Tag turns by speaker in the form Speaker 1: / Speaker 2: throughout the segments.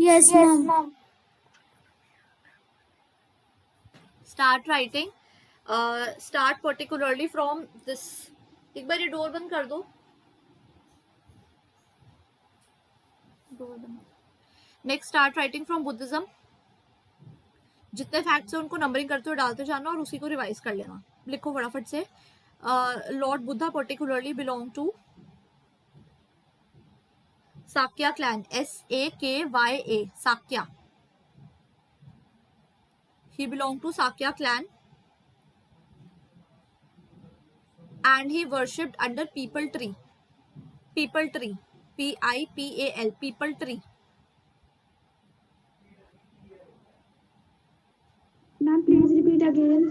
Speaker 1: Yes, ma'am.
Speaker 2: Start writing. Start particularly from this. एक बार ये door बंद कर दो. डोर बंद. Next, start writing from Buddhism. जितने फैक्ट्स हैं उनको नंबरिंग करते हुए डालते जाना और उसी को रिवाइज कर लेना. लिखो फटाफट से. Lord Buddha particularly belong to Sakya clan. SAKYA. Sakya. He belonged to Sakya clan and he worshipped under People Tree. People Tree. PIPAL. People Tree.
Speaker 1: Ma'am, please repeat again.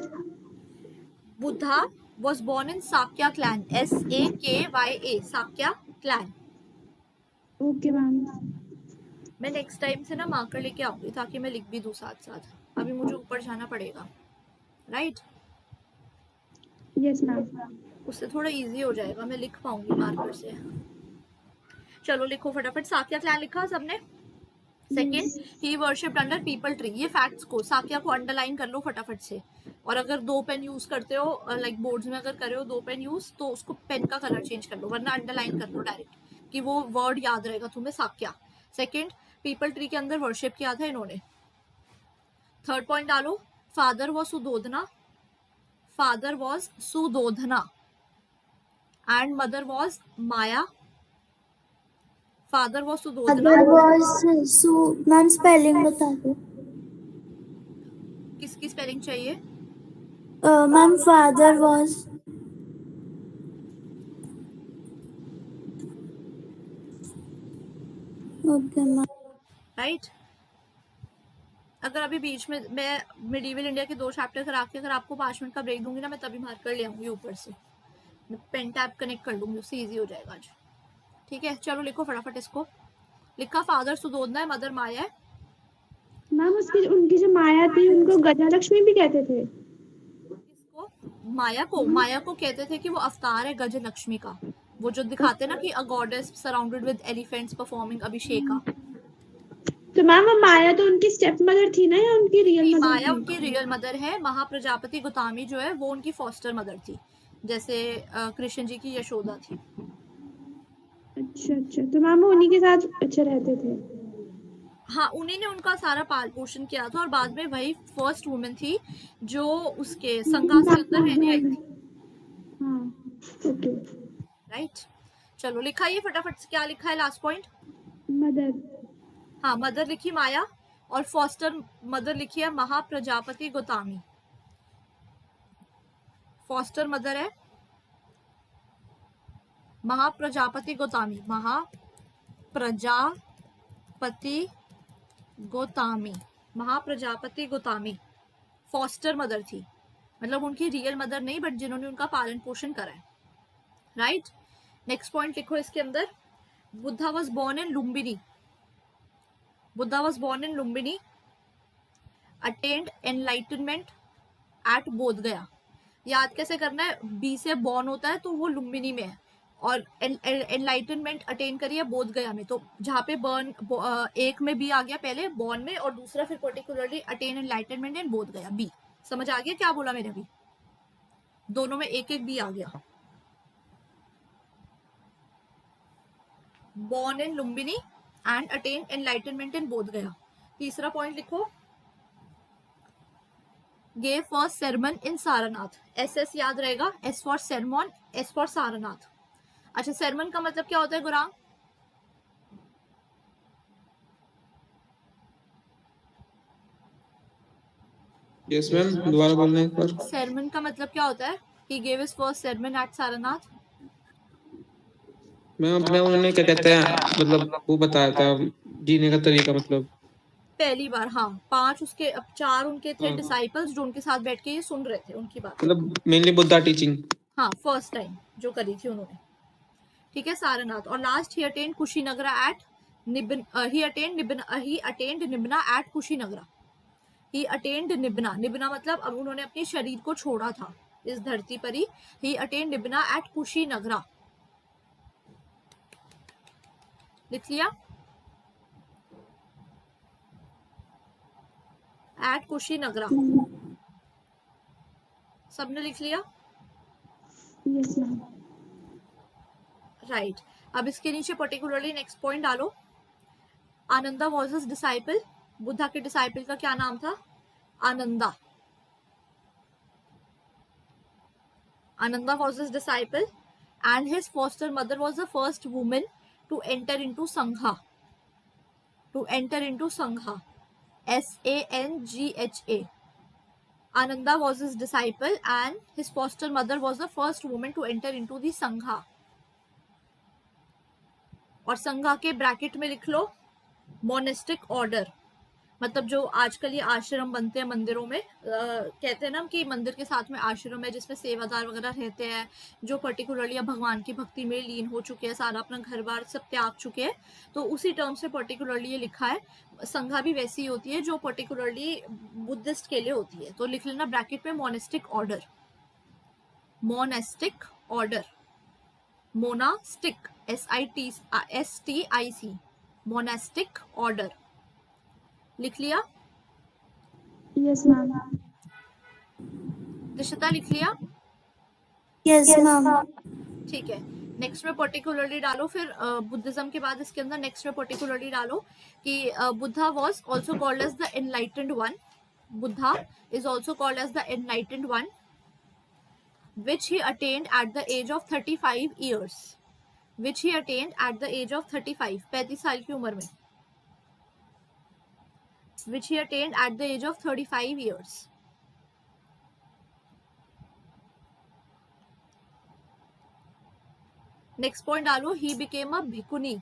Speaker 2: Buddha was born in Sakya clan. SAKYA. Sakya clan.
Speaker 1: Okay, ma'am.
Speaker 2: मैं next time से ना marker लेके आऊंगी ताकि मैं लिख भी दूं साथ साथ. अभी मुझे ऊपर जाना पड़ेगा. राइट.
Speaker 1: Yes, ma'am.
Speaker 2: उससे थोड़ा इजी हो जाएगा. मैं लिख पाऊंगी मार्कर से. चलो लिखो फटाफट. साक्या क्लैन लिखा सबने. सेकेंड, ही वर्शिप्ड अंडर पीपल ट्री. ये फैक्ट्स को साक्या को अंडरलाइन कर लो फटाफट से. और अगर 2 पेन यूज करते हो लाइक बोर्ड्स में अगर करे हो 2 पेन यूज तो उसको पेन का कलर चेंज कर लो वरना अंडरलाइन कर लो डायरेक्ट कि वो वर्ड याद रहेगा तुम्हें. साक्या. सेकेंड, पीपल ट्री के अंदर वर्शिप किया था इन्होंने. थर्ड पॉइंट डालो. Father was Suddhodana. Father was Suddhodana and mother was Maya. Father was Suddhodana.
Speaker 1: Other was so. Ma'am, spelling बता दो.
Speaker 2: किसकी स्पेलिंग चाहिए?
Speaker 1: Ma'am, father was. Okay, ma'am.
Speaker 2: Right. अगर अभी बीच में मैं मिडीवल इंडिया के 2 चैप्टर करा के अगर आपको 5 मिनट का ब्रेक दूंगी ना मैं तभी मार्क कर ले आऊंगी ऊपर से. मैं पेन टैप कनेक्ट कर दूंगी उससे इजी हो जाएगा आज. ठीक है. चलो लिखो फटाफट इसको. लिखा. फादर सुदोधना है. मदर माया है.
Speaker 1: मैम उसकी उनकी जो माया थी उनको गजलक्ष्मी भी कहते थे.
Speaker 2: किसको? माया को कहते थे कि वो अवतार है गज लक्ष्मी का. वो जो दिखाते ना कि a goddess surrounded with elephants performing abhisheka.
Speaker 1: तो मैम वो माया तो उनकी स्टेप मदर थी ना या उनकी रियल मदर
Speaker 2: माया
Speaker 1: थी?
Speaker 2: उनकी रियल मदर है. महाप्रजापति गौतमी जो है वो उनकी फॉस्टर मदर थी जैसे कृष्ण जी की यशोदा थी.
Speaker 1: अच्छा अच्छा. तो मैम वो उन्हीं के साथ अच्छे रहते थे.
Speaker 2: हाँ उन्हीं ने उनका सारा पाल पोषण किया था और बाद में वही फर्स्ट वुमेन थी जो उसके संघास के अंदर रहने आई थी.
Speaker 1: हाँ. ओके.
Speaker 2: राइट. चलो लिखा. ये फटाफट से क्या लिखा है लास्ट पॉइंट?
Speaker 1: मदर.
Speaker 2: हाँ मदर लिखी माया और फॉस्टर मदर लिखी है महाप्रजापति गौतमी. फॉस्टर मदर है महाप्रजापति गौतमी. महाप्रजापति गौतमी. महाप्रजापति गौतमी फॉस्टर मदर थी. मतलब उनकी रियल मदर नहीं बट जिन्होंने उनका पालन पोषण करा है. राइट. नेक्स्ट पॉइंट लिखो इसके अंदर. Buddha was born in Lumbini. Buddha was born in Lumbini. Attained enlightenment at Bodh Gaya. याद कैसे करना है? बी से बॉर्न होता है तो वो लुम्बिनी में है और एनलाइटनमेंट अटेन करी है बोध गया में. तो जहाँ पे बर्न एक में बी आ गया पहले बॉर्न में और दूसरा फिर particularly attain enlightenment in Bodh गया. बी. समझ आ गया क्या बोला मैंने अभी? दोनों में एक एक बी आ गया. Born in Lumbini and attain enlightenment in Bodh Gaya. तीसरा पॉइंट लिखो. Gave first sermon in Sarnath. SS याद रहेगा. S for sermon, S for Sarnath. अच्छा sermon का मतलब क्या होता है गुरांग?
Speaker 3: Yes ma'am. दोबारा बोलना एक बार.
Speaker 2: sermon का मतलब क्या होता है? He gave his first sermon at Sarnath.
Speaker 3: Ma'am अपने उन्होंने क्या कहते हैं मतलब वो बताया था जीने का तरीका मतलब.
Speaker 2: पहली बार. हाँ 5 उसके 4 उनके थे
Speaker 3: हाँ.
Speaker 2: डिसाइपल्स जो उनके साथ बैठ के ये सुन रहे थे उनकी बात.
Speaker 3: मतलब मेनली बुद्धा टीचिंग.
Speaker 2: हाँ फर्स्ट टाइम जो करी थी उन्होंने. ठीक है. सारनाथ. और लास्ट ही अटेंड कुशीनगरा एट ही अटेंड निबना एट कुशीनगरा. ही अटेंड निबना. निबना मतलब अब उन्होंने अपने शरीर को छोड़ा था इस धरती पर ही. ही अटेंड निबना एट कुशीनगरा. लिख लिया. at Kushinagara. सबने लिख लिया?
Speaker 1: Yes, ma'am.
Speaker 2: राइट. अब इसके नीचे पर्टिकुलरली नेक्स्ट पॉइंट डालो. Ananda was his disciple. Buddha के डिसाइपल का क्या नाम था? Ananda. Ananda was his disciple, and his foster mother was the first woman to enter into Sangha. To enter into Sangha. Sangha. Ananda was his disciple, and his foster mother was the first woman to enter into the Sangha. और संघा के bracket में लिख लो monastic order. मतलब जो आजकल ये आश्रम बनते हैं मंदिरों में, कहते हैं ना कि मंदिर के साथ में आश्रम है जिसमें सेवादार वगैरह रहते हैं, जो पर्टिकुलरली भगवान की भक्ति में लीन हो चुके हैं, सारा अपना घर बार सब त्याग चुके हैं. तो उसी टर्म से पर्टिकुलरली ये लिखा है. संघा भी वैसी ही होती है जो पर्टिकुलरली बुद्धिस्ट के लिए होती है. तो लिख लेना ब्रैकेट में monastic order. Monastic order. Monastic SITIC. Monastic order. लिख लिया?
Speaker 1: Yes, ma'am.
Speaker 2: दिशिता लिख लिया?
Speaker 4: Yes, ma'am.
Speaker 2: ठीक है. नेक्स्ट में पर्टिकुलरली डालो. फिर बुद्धिज्म के बाद इसके अंदर नेक्स्ट में पर्टिकुलरली डालो कि Buddha was also called as the enlightened one. Buddha is also called as the enlightened one, which he attained at the age of 35 years. Which he attained at the age of 35, 35 साल की उम्र में. Which he attained at the age of 35 years. Next point डालो. He became a भिकुनी.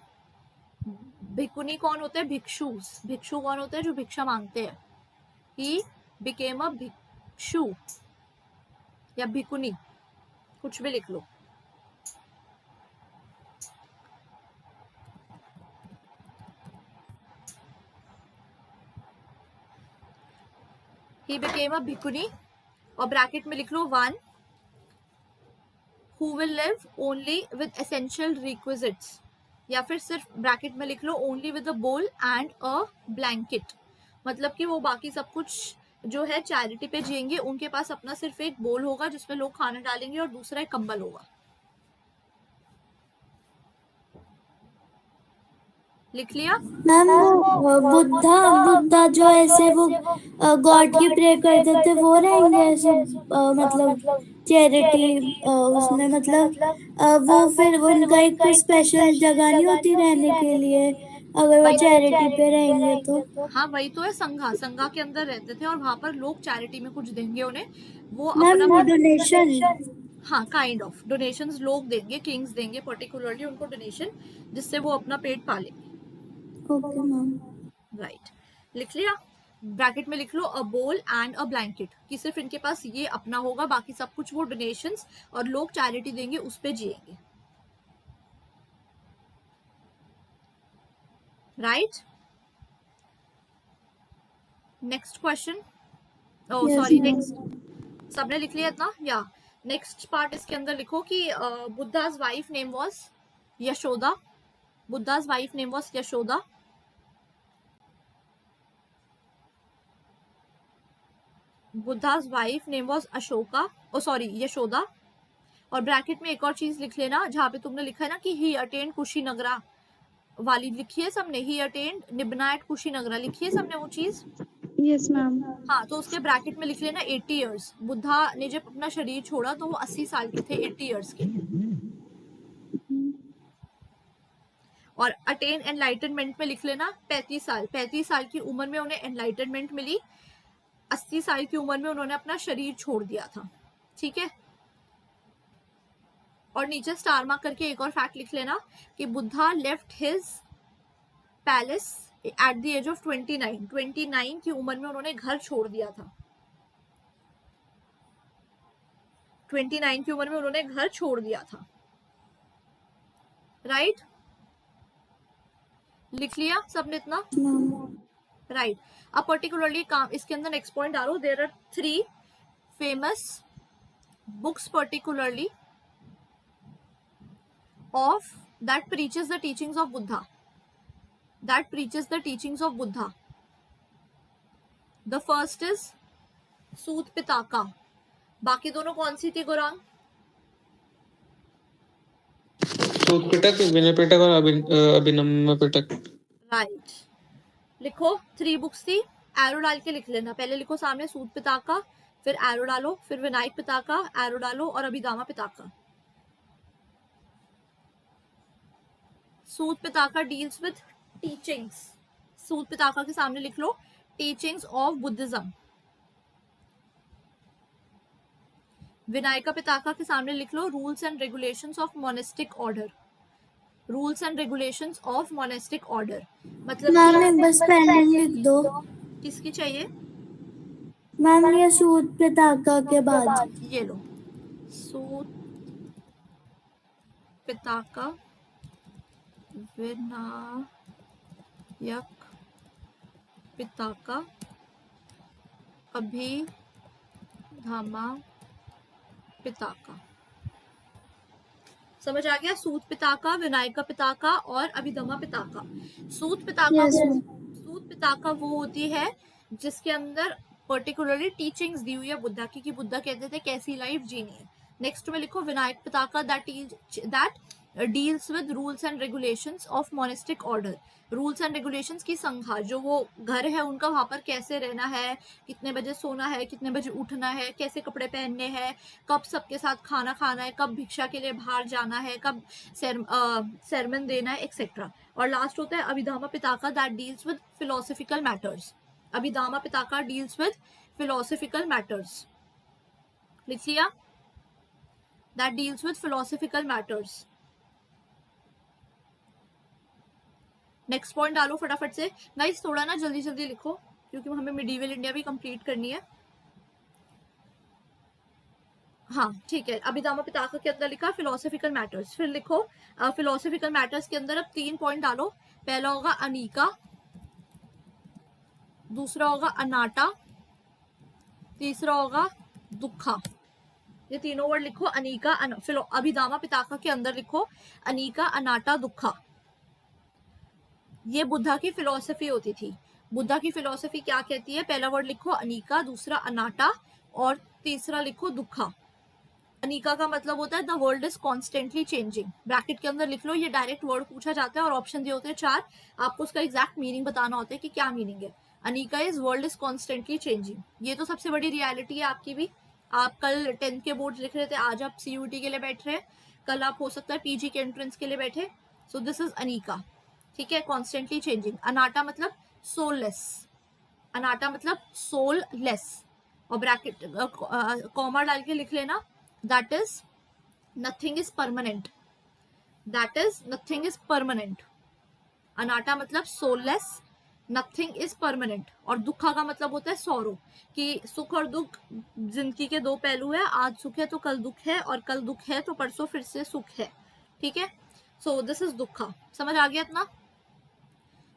Speaker 2: भिकुनी कौन होते हैं? भिक्षुस. भिक्षु कौन होते हैं? जो भिक्षा मांगते हैं. He became a भिक्षु या भिकुनी, कुछ भी लिख लो. He became a भिकुनी और ब्रैकेट में लिख लो 1 who will live only with essential requisites, या फिर सिर्फ ब्रैकेट में लिख लो only with a bowl and a blanket. मतलब कि वो बाकी सब कुछ जो है चैरिटी पे जिएंगे, उनके पास अपना सिर्फ एक बोल होगा जिसमें लोग खाना डालेंगे और दूसरा एक कंबल होगा. लिख लिया?
Speaker 4: मैम वो बुद्धा जो ऐसे वो गॉड की प्रे करते थे वो रहेंगे ऐसे मतलब चैरिटी उसमें, मतलब वो फिर उनका एक कोई स्पेशल जगह नहीं होती रहने के लिए अगर वो चैरिटी पे रहेंगे तो?
Speaker 2: हाँ वही तो है. संघा. संघा के अंदर रहते थे और वहां पर लोग चैरिटी में कुछ देंगे उन्हें. वो
Speaker 4: मैम
Speaker 2: अपना
Speaker 4: डोनेशन.
Speaker 2: हाँ काइंड ऑफ डोनेशंस लोग देंगे, किंग्स देंगे पर्टिकुलरली उनको डोनेशन, जिससे वो अपना पेट पालेंगे.
Speaker 4: Okay ma'am.
Speaker 2: राइट. लिख लिया? ब्रैकेट में लिख लो अ बोल एंड अ ब्लैंकेट, कि सिर्फ इनके पास ये अपना होगा, बाकी सब कुछ वो डोनेशंस और लोग चैरिटी देंगे उस पे जिएंगे. Right. Next question. Oh sorry, next सबने लिख लिया इतना? या नेक्स्ट पार्ट इसके अंदर लिखो कि Buddha's wife name was Yashoda. Buddha's wife name was Yashoda. Buddha's wife name was Ashoka. Oh sorry, Yashoda. और ब्रैकेट में एक और चीज लिख लेना जहां पे तुमने लिखा है ना कि ही अटेन्ड कुशीनगरा वाली लिखी है सबने. ही अटेन्ड निब्बा एट कुशीनगरा लिखी है सबने वो चीज?
Speaker 1: Yes, ma'am.
Speaker 2: हाँ, तो उसके ब्रैकेट में लिख लेना 80 years. बुद्धा ने जब अपना शरीर छोड़ा तो वो 80 साल के थे, 80 years के. और अटेन एनलाइटनमेंट में लिख लेना 35 साल. 35 साल की उम्र में उन्हें एनलाइटनमेंट मिली. 80 साल की उम्र में उन्होंने अपना शरीर छोड़ दिया था. ठीक है. और नीचे स्टार मार्क करके एक और फैक्ट लिख लेना कि Buddha left his palace at the age of 29. 29 की उम्र में उन्होंने घर छोड़ दिया था. 29 की उम्र में उन्होंने घर छोड़ दिया था. राइट. लिख लिया सबने इतना? राइट. अब पर्टिकुलरली काम इसके अंदर नेक्स्ट पॉइंट डालो. There are 3 famous books particularly of that preaches the teachings of Buddha. That preaches the teachings of Buddha. The first is Sutta Pitaka. बाकी दोनों कौन सी थी गुरांग?
Speaker 3: सूत पिटक, विनय पिटक और अभिनव पिटक.
Speaker 2: राइट. लिखो 3 बुक्स थी, एरो डाल के लिख लेना. पहले लिखो सामने सूत पिताका, फिर एरो डालो, फिर विनायक पिताका, एरो डालो और Abhidhamma Pitaka. Sutta Pitaka deals with teachings. Sutta Pitaka के सामने लिख लो teachings of Buddhism. Vinaya Pitaka के सामने लिख लो rules and regulations of monastic order. Rules and regulations of monastic order मतलब
Speaker 4: मैम एक बस स्पेलिंग लिख दो.
Speaker 2: किसकी चाहिए?
Speaker 4: मैम ये सूत पिताका के बाद.
Speaker 2: ये लो सूत पिताका विनायक पिताका अभिधामा पिताका. समझ आ गया? सूत पिताका, विनायका पिताका और अभिधमा पिताका. Sutta पिताका
Speaker 4: Yes, ma'am.
Speaker 2: सूत पिताका वो होती है जिसके अंदर पर्टिकुलरली टीचिंग्स दी हुई है बुद्धा की कि बुद्धा कहते थे कैसी लाइफ जीनी है. नेक्स्ट में लिखो Vinaya Pitaka that deals with rules and regulations of monastic order. Rules and regulations की संख्या, जो वो घर है उनका वहां पर कैसे रहना है, कितने बजे सोना है, कितने बजे उठना है, कैसे कपड़े पहनने हैं, कब सबके साथ खाना खाना है, कब भिक्षा के लिए बाहर जाना है, कब sermon देना है, एक्सेट्रा. और लास्ट होता है Abhidhamma Pitaka that deals with philosophical matters. Abhidhamma Pitaka deals with philosophical matters. लिख लिया? That deals with philosophical matters. Next point डालो फटाफट से. गाइस थोड़ा ना जल्दी जल्दी लिखो क्योंकि हमें मिडीवल इंडिया भी कंप्लीट करनी है. हाँ ठीक है. अभिधामा पिताका के अंदर लिखा फिलोसफिकल मैटर्स. फिर लिखो फिलोसफिकल मैटर्स के अंदर अब 3 पॉइंट डालो. पहला होगा अनीका, दूसरा होगा अनाटा, तीसरा होगा दुखा. ये तीनों वर्ड लिखो. अनीका अभिधामा पिताका के अंदर लिखो अनीका, अनाटा, दुखा. ये बुद्धा की फिलॉसफी होती थी. बुद्धा की फिलॉसफी क्या कहती है? पहला वर्ड लिखो अनीका, दूसरा अनाटा और तीसरा लिखो दुखा. अनीका का मतलब होता है the world is constantly changing. Bracket के अंदर लिख लो. ये डायरेक्ट वर्ड पूछा जाता है और ऑप्शन दिए होते हैं 4. आपको उसका एग्जैक्ट मीनिंग बताना होता है कि क्या मीनिंग है. Anika is world is constantly changing. ये तो सबसे बड़ी रियलिटी है आपकी भी. आप कल 10th के बोर्ड लिख रहे थे, आज आप CUT के लिए बैठ रहे हैं, कल आप हो सकता है PG के एंट्रेंस के लिए बैठे. So this is Anika. ठीक है, कॉन्स्टेंटली चेंजिंग. अनाटा मतलब सोललेस. अनाटा मतलब सोललेस. और ब्रैकेट कॉमा डाल के लिख लेना that is nothing is permanent. That is nothing is permanent. Anatta मतलब सोललेस, नथिंग इज परमानेंट. और दुखा का मतलब होता है सौरो, कि सुख और दुख जिंदगी के 2 पहलू है. आज सुख है तो कल दुख है, और कल दुख है तो परसों फिर से सुख है. ठीक है, सो दिस इज दुखा. समझ आ गया इतना?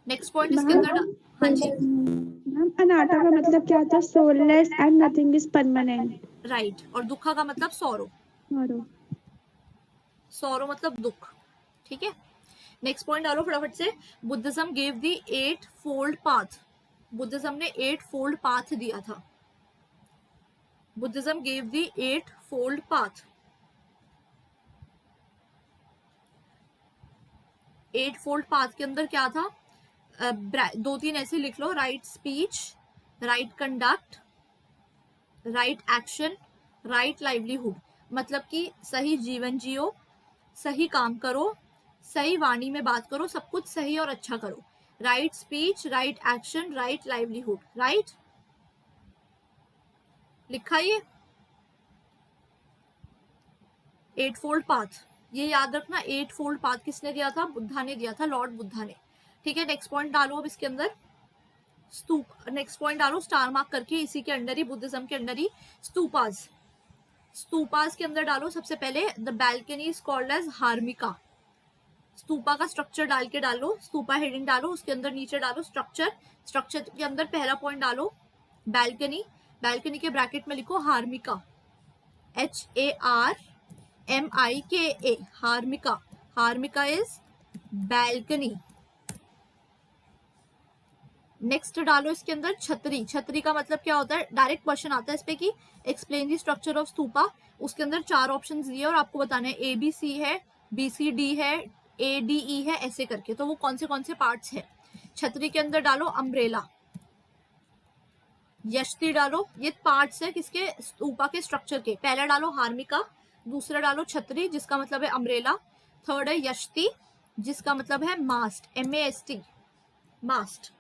Speaker 2: नेक्स्ट पॉइंट इसके अंदर. हाँ जी
Speaker 1: मैम अनाटा का मतलब क्या था? Soulless and nothing is permanent.
Speaker 2: Right. और दुखा का मतलब सौरो. सौरो मतलब दुख. ठीक है, नेक्स्ट पॉइंट डालो फटाफट से. Buddhism gave the 8 fold path. Buddhism ने 8 फोल्ड पाथ दिया था. Buddhism gave the 8 fold path. 8 fold path के अंदर क्या था? 2-3 ऐसे लिख लो. Right speech, right conduct, right action, right livelihood. मतलब कि सही जीवन जियो, सही काम करो, सही वाणी में बात करो, सब कुछ सही और अच्छा करो. Right speech, right action, right livelihood. Right लिखा ये 8 फोल्ड पाथ. ये याद रखना 8 फोल्ड पाथ किसने दिया था? बुद्धा ने दिया था, लॉर्ड बुद्धा ने. ठीक है, नेक्स्ट पॉइंट डालो अब इसके अंदर. स्तूप. नेक्स्ट पॉइंट डालो स्टार मार्क करके, इसी के अंदर ही बुद्धिज्म के अंदर ही स्तूपास. स्तूपास के अंदर डालो सबसे पहले the balcony is called as harmika. Stupa का स्ट्रक्चर डाल के डालो. स्तूपा हेडिंग डालो, उसके अंदर नीचे डालो स्ट्रक्चर. स्ट्रक्चर के अंदर पहला पॉइंट डालो बैल्कनी. बैल्कनी के ब्रैकेट में लिखो harmika, HARMIKA. Harmika. Harmika is balcony. Next डालो इसके अंदर छतरी। छतरी का मतलब क्या होता है, डायरेक्ट क्वेश्चन आता है इस पे कि explain the structure of stupa. उसके अंदर 4 ऑप्शंस दिए और आपको बताना है ए बी सी है, बी सी डी है, ए डी ई है, ऐसे करके। तो वो कौन से पार्ट्स है। छतरी के अंदर डालो अम्ब्रेला, यष्टि डालो, ये पार्ट्स है किसके, स्तूपा के स्ट्रक्चर के। पहला डालो हार्मिका, दूसरा डालो छतरी जिसका मतलब है अम्ब्रेला, थर्ड है यष्टि जिसका मतलब है मास्ट, MAST, मास्ट।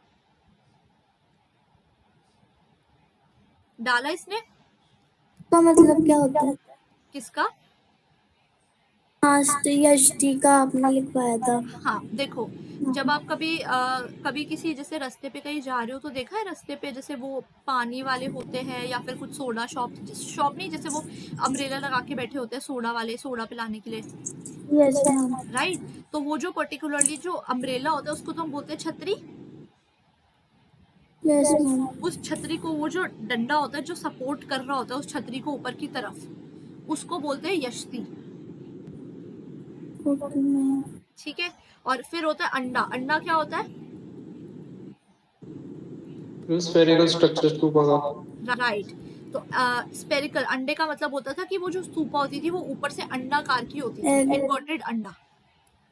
Speaker 2: डाला इसने,
Speaker 4: का मतलब क्या होता है?
Speaker 2: किसका,
Speaker 4: मास्ट यष्टि का आपने लिखवाया था।
Speaker 2: हाँ देखो, जब आप कभी किसी जैसे रास्ते पे कहीं जा रहे हो तो देखा है रास्ते पे जैसे वो पानी वाले होते हैं या फिर कुछ सोडा शॉप नहीं, जैसे वो अम्ब्रेला लगा के बैठे होते हैं सोडा वाले, सोडा पिलाने के लिए,
Speaker 4: यस मैम।
Speaker 2: राइट। तो वो जो पर्टिकुलरली जो अम्ब्रेला होता है उसको तो हम बोलते हैं छतरी।
Speaker 4: Yes ma'am.
Speaker 2: उस छतरी को, वो जो डंडा होता है जो सपोर्ट कर रहा होता है उस छतरी को ऊपर की तरफ, उसको बोलते हैं यष्टि।
Speaker 4: Okay ma'am.
Speaker 2: ठीक है। और फिर होता है अंडा। अंडा क्या होता है,
Speaker 3: स्फेरिकल स्ट्रक्चर स्तूपा का।
Speaker 2: राइट। तो स्पेरिकल, अंडे का मतलब होता था कि वो जो स्तूपा होती थी वो ऊपर से अंडाकार की होती थी, इन्वर्टेड अंडा।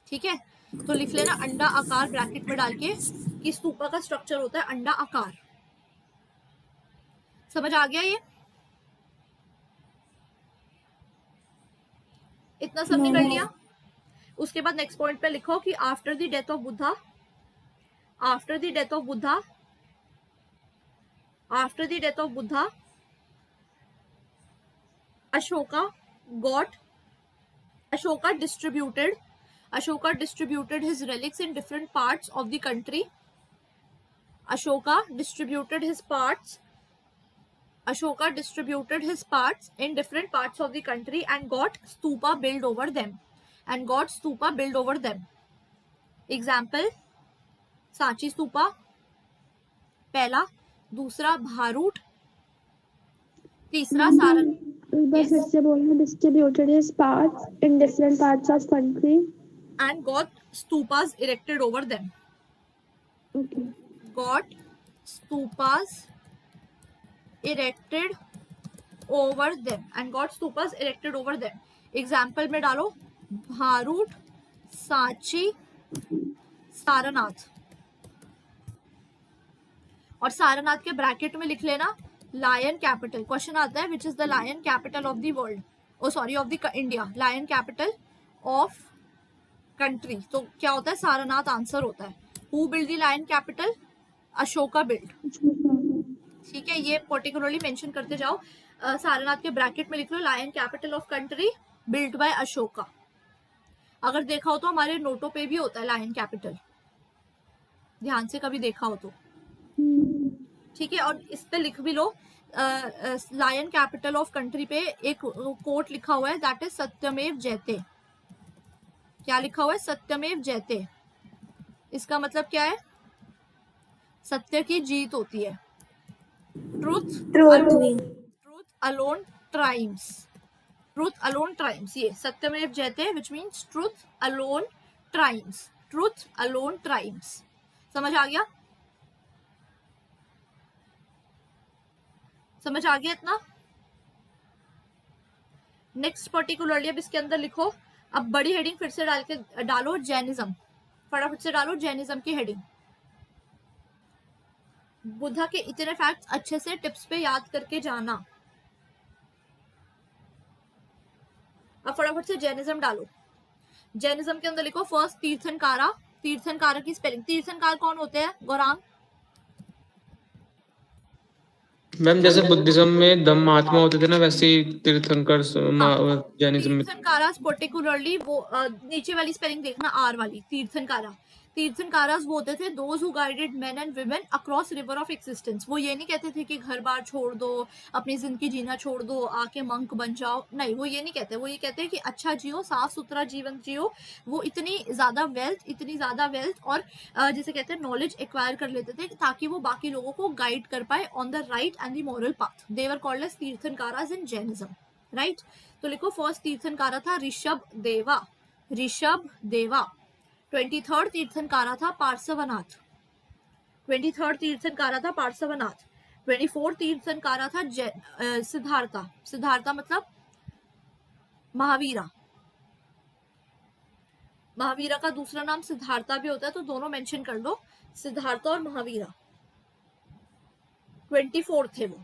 Speaker 2: ठीक है, तो लिख लेना अंडा आकार ब्रैकेट में डाल के कि स्तूपा का स्ट्रक्चर होता है अंडा आकार। समझ आ गया ये, इतना सबने कर लिया। उसके बाद नेक्स्ट पॉइंट पे लिखो कि after the death of Buddha, after the death of Buddha, after the death of Buddha Ashoka distributed his relics in different parts of the country. Ashoka distributed his parts in different parts of the country and got stupa built over them. Example, Sanchi stupa पहला, दूसरा भारूट, तीसरा सारन।
Speaker 1: एक बार फिर से बोलना, distributed his parts in different parts of country
Speaker 2: and got stupas erected over them.
Speaker 1: okay
Speaker 2: Got stupas erected over them and got stupas erected over them. Example में डालो भारूट, सांची, सारनाथ। और सारनाथ के ब्रैकेट में लिख लेना लायन कैपिटल। क्वेश्चन आता है which is the lion capital of the world, oh sorry of the India, lion capital of country. तो क्या होता है, सारनाथ आंसर होता है। Who build the lion capital, Ashoka build. ठीक है, ये पर्टिकुलरली मेंशन करते जाओ। सारनाथ के ब्रैकेट में लिख लो lion capital of country build by Ashoka. अगर देखा हो तो हमारे नोटों पे भी होता है लायन कैपिटल, ध्यान से कभी देखा हो तो। ठीक है, और इस पे लिख भी लो लायन कैपिटल ऑफ कंट्री पे एक कोट लिखा हुआ है, दैट इज सत्यमेव जयते। क्या लिखा हुआ है, सत्यमेव जयते। इसका मतलब क्या है, सत्य की जीत होती है। Truth alone triumphs, truth alone triumphs. ये सत्यमेव जयते which means truth alone triumphs, truth alone triumphs. समझ आ गया, समझ आ गया इतना। नेक्स्ट पर्टिकुलरली अब इसके अंदर लिखो, अब बड़ी हेडिंग फिर से डालो जैनिज्म, फटाफट से डालो जैनिज्म की हेडिंग। बुद्धा के इतने फैक्ट्स अच्छे से टिप्स पे याद करके जाना। अब फटाफट से जैनिज्म डालो। जैनिज्म के अंदर लिखो फर्स्ट तीर्थंकारा। तीर्थंकारा की स्पेलिंग, तीर्थंकार कौन होते हैं गौरांग?
Speaker 3: मैम जैसे बुद्धिज्म में धम्म महात्मा होते थे ना, वैसे ही तीर्थंकर जैनिज्म में।
Speaker 2: तीर्थंकारास पर्टिकुलरली वो नीचे वाली स्पेलिंग देखना, आर वाली, तीर्थंकारा। तीर्थंकारास वो होते थे those who guided main and women across river of existence. वो ये नहीं कहते थे कि घर बार छोड़ दो, अपनी जिंदगी जीना छोड़ दो, आके मंक बन जाओ, नहीं, वो ये नहीं कहते। वो ये कहते हैं कि अच्छा जियो, साफ सुथरा जीवन जियो। वो इतनी ज्यादा वेल्थ और जैसे कहते हैं नॉलेज एक्वायर कर लेते थे ताकि वो बाकी लोगों को गाइड कर पाए on the right and the moral path. They were called as tirthankaras in Jainism, right. तो लिखो फर्स्ट तीर्थंकारा था ऋषभ देवा। 23rd तीर्थंकारा था पार्श्वनाथ। 23rd तीर्थंकारा था पार्श्वनाथ, 24th तीर्थंकारा था सिद्धार्था। सिद्धार्था मतलब महावीरा। महावीरा का दूसरा नाम सिद्धार्था भी होता है, तो दोनों मेंशन कर लो, सिद्धार्था और महावीरा। 24th थे वो,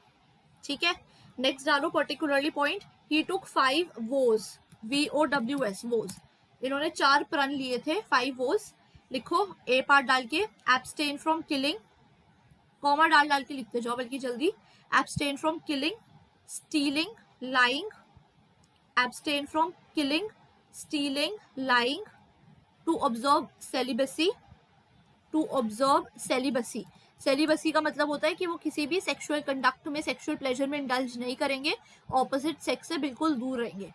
Speaker 2: ठीक है। नेक्स्ट डालो particularly point, he took 5 vows, VOWS vows, इन्होंने 4 प्रण लिए थे, 5 वोज। लिखो ए पार्ट डाल के, एब्सटेन फ्रॉम किलिंग, कॉमा डाल डाल के लिखते जाओ बल्कि जल्दी, abstain from killing, stealing, lying, abstain from killing, stealing, lying, to observe celibacy, to observe celibacy. Celibacy का मतलब होता है कि वो किसी भी सेक्सुअल कंडक्ट में, सेक्सुअल प्लेजर में इंडल्ज नहीं करेंगे, ऑपोजिट सेक्स से बिल्कुल दूर रहेंगे।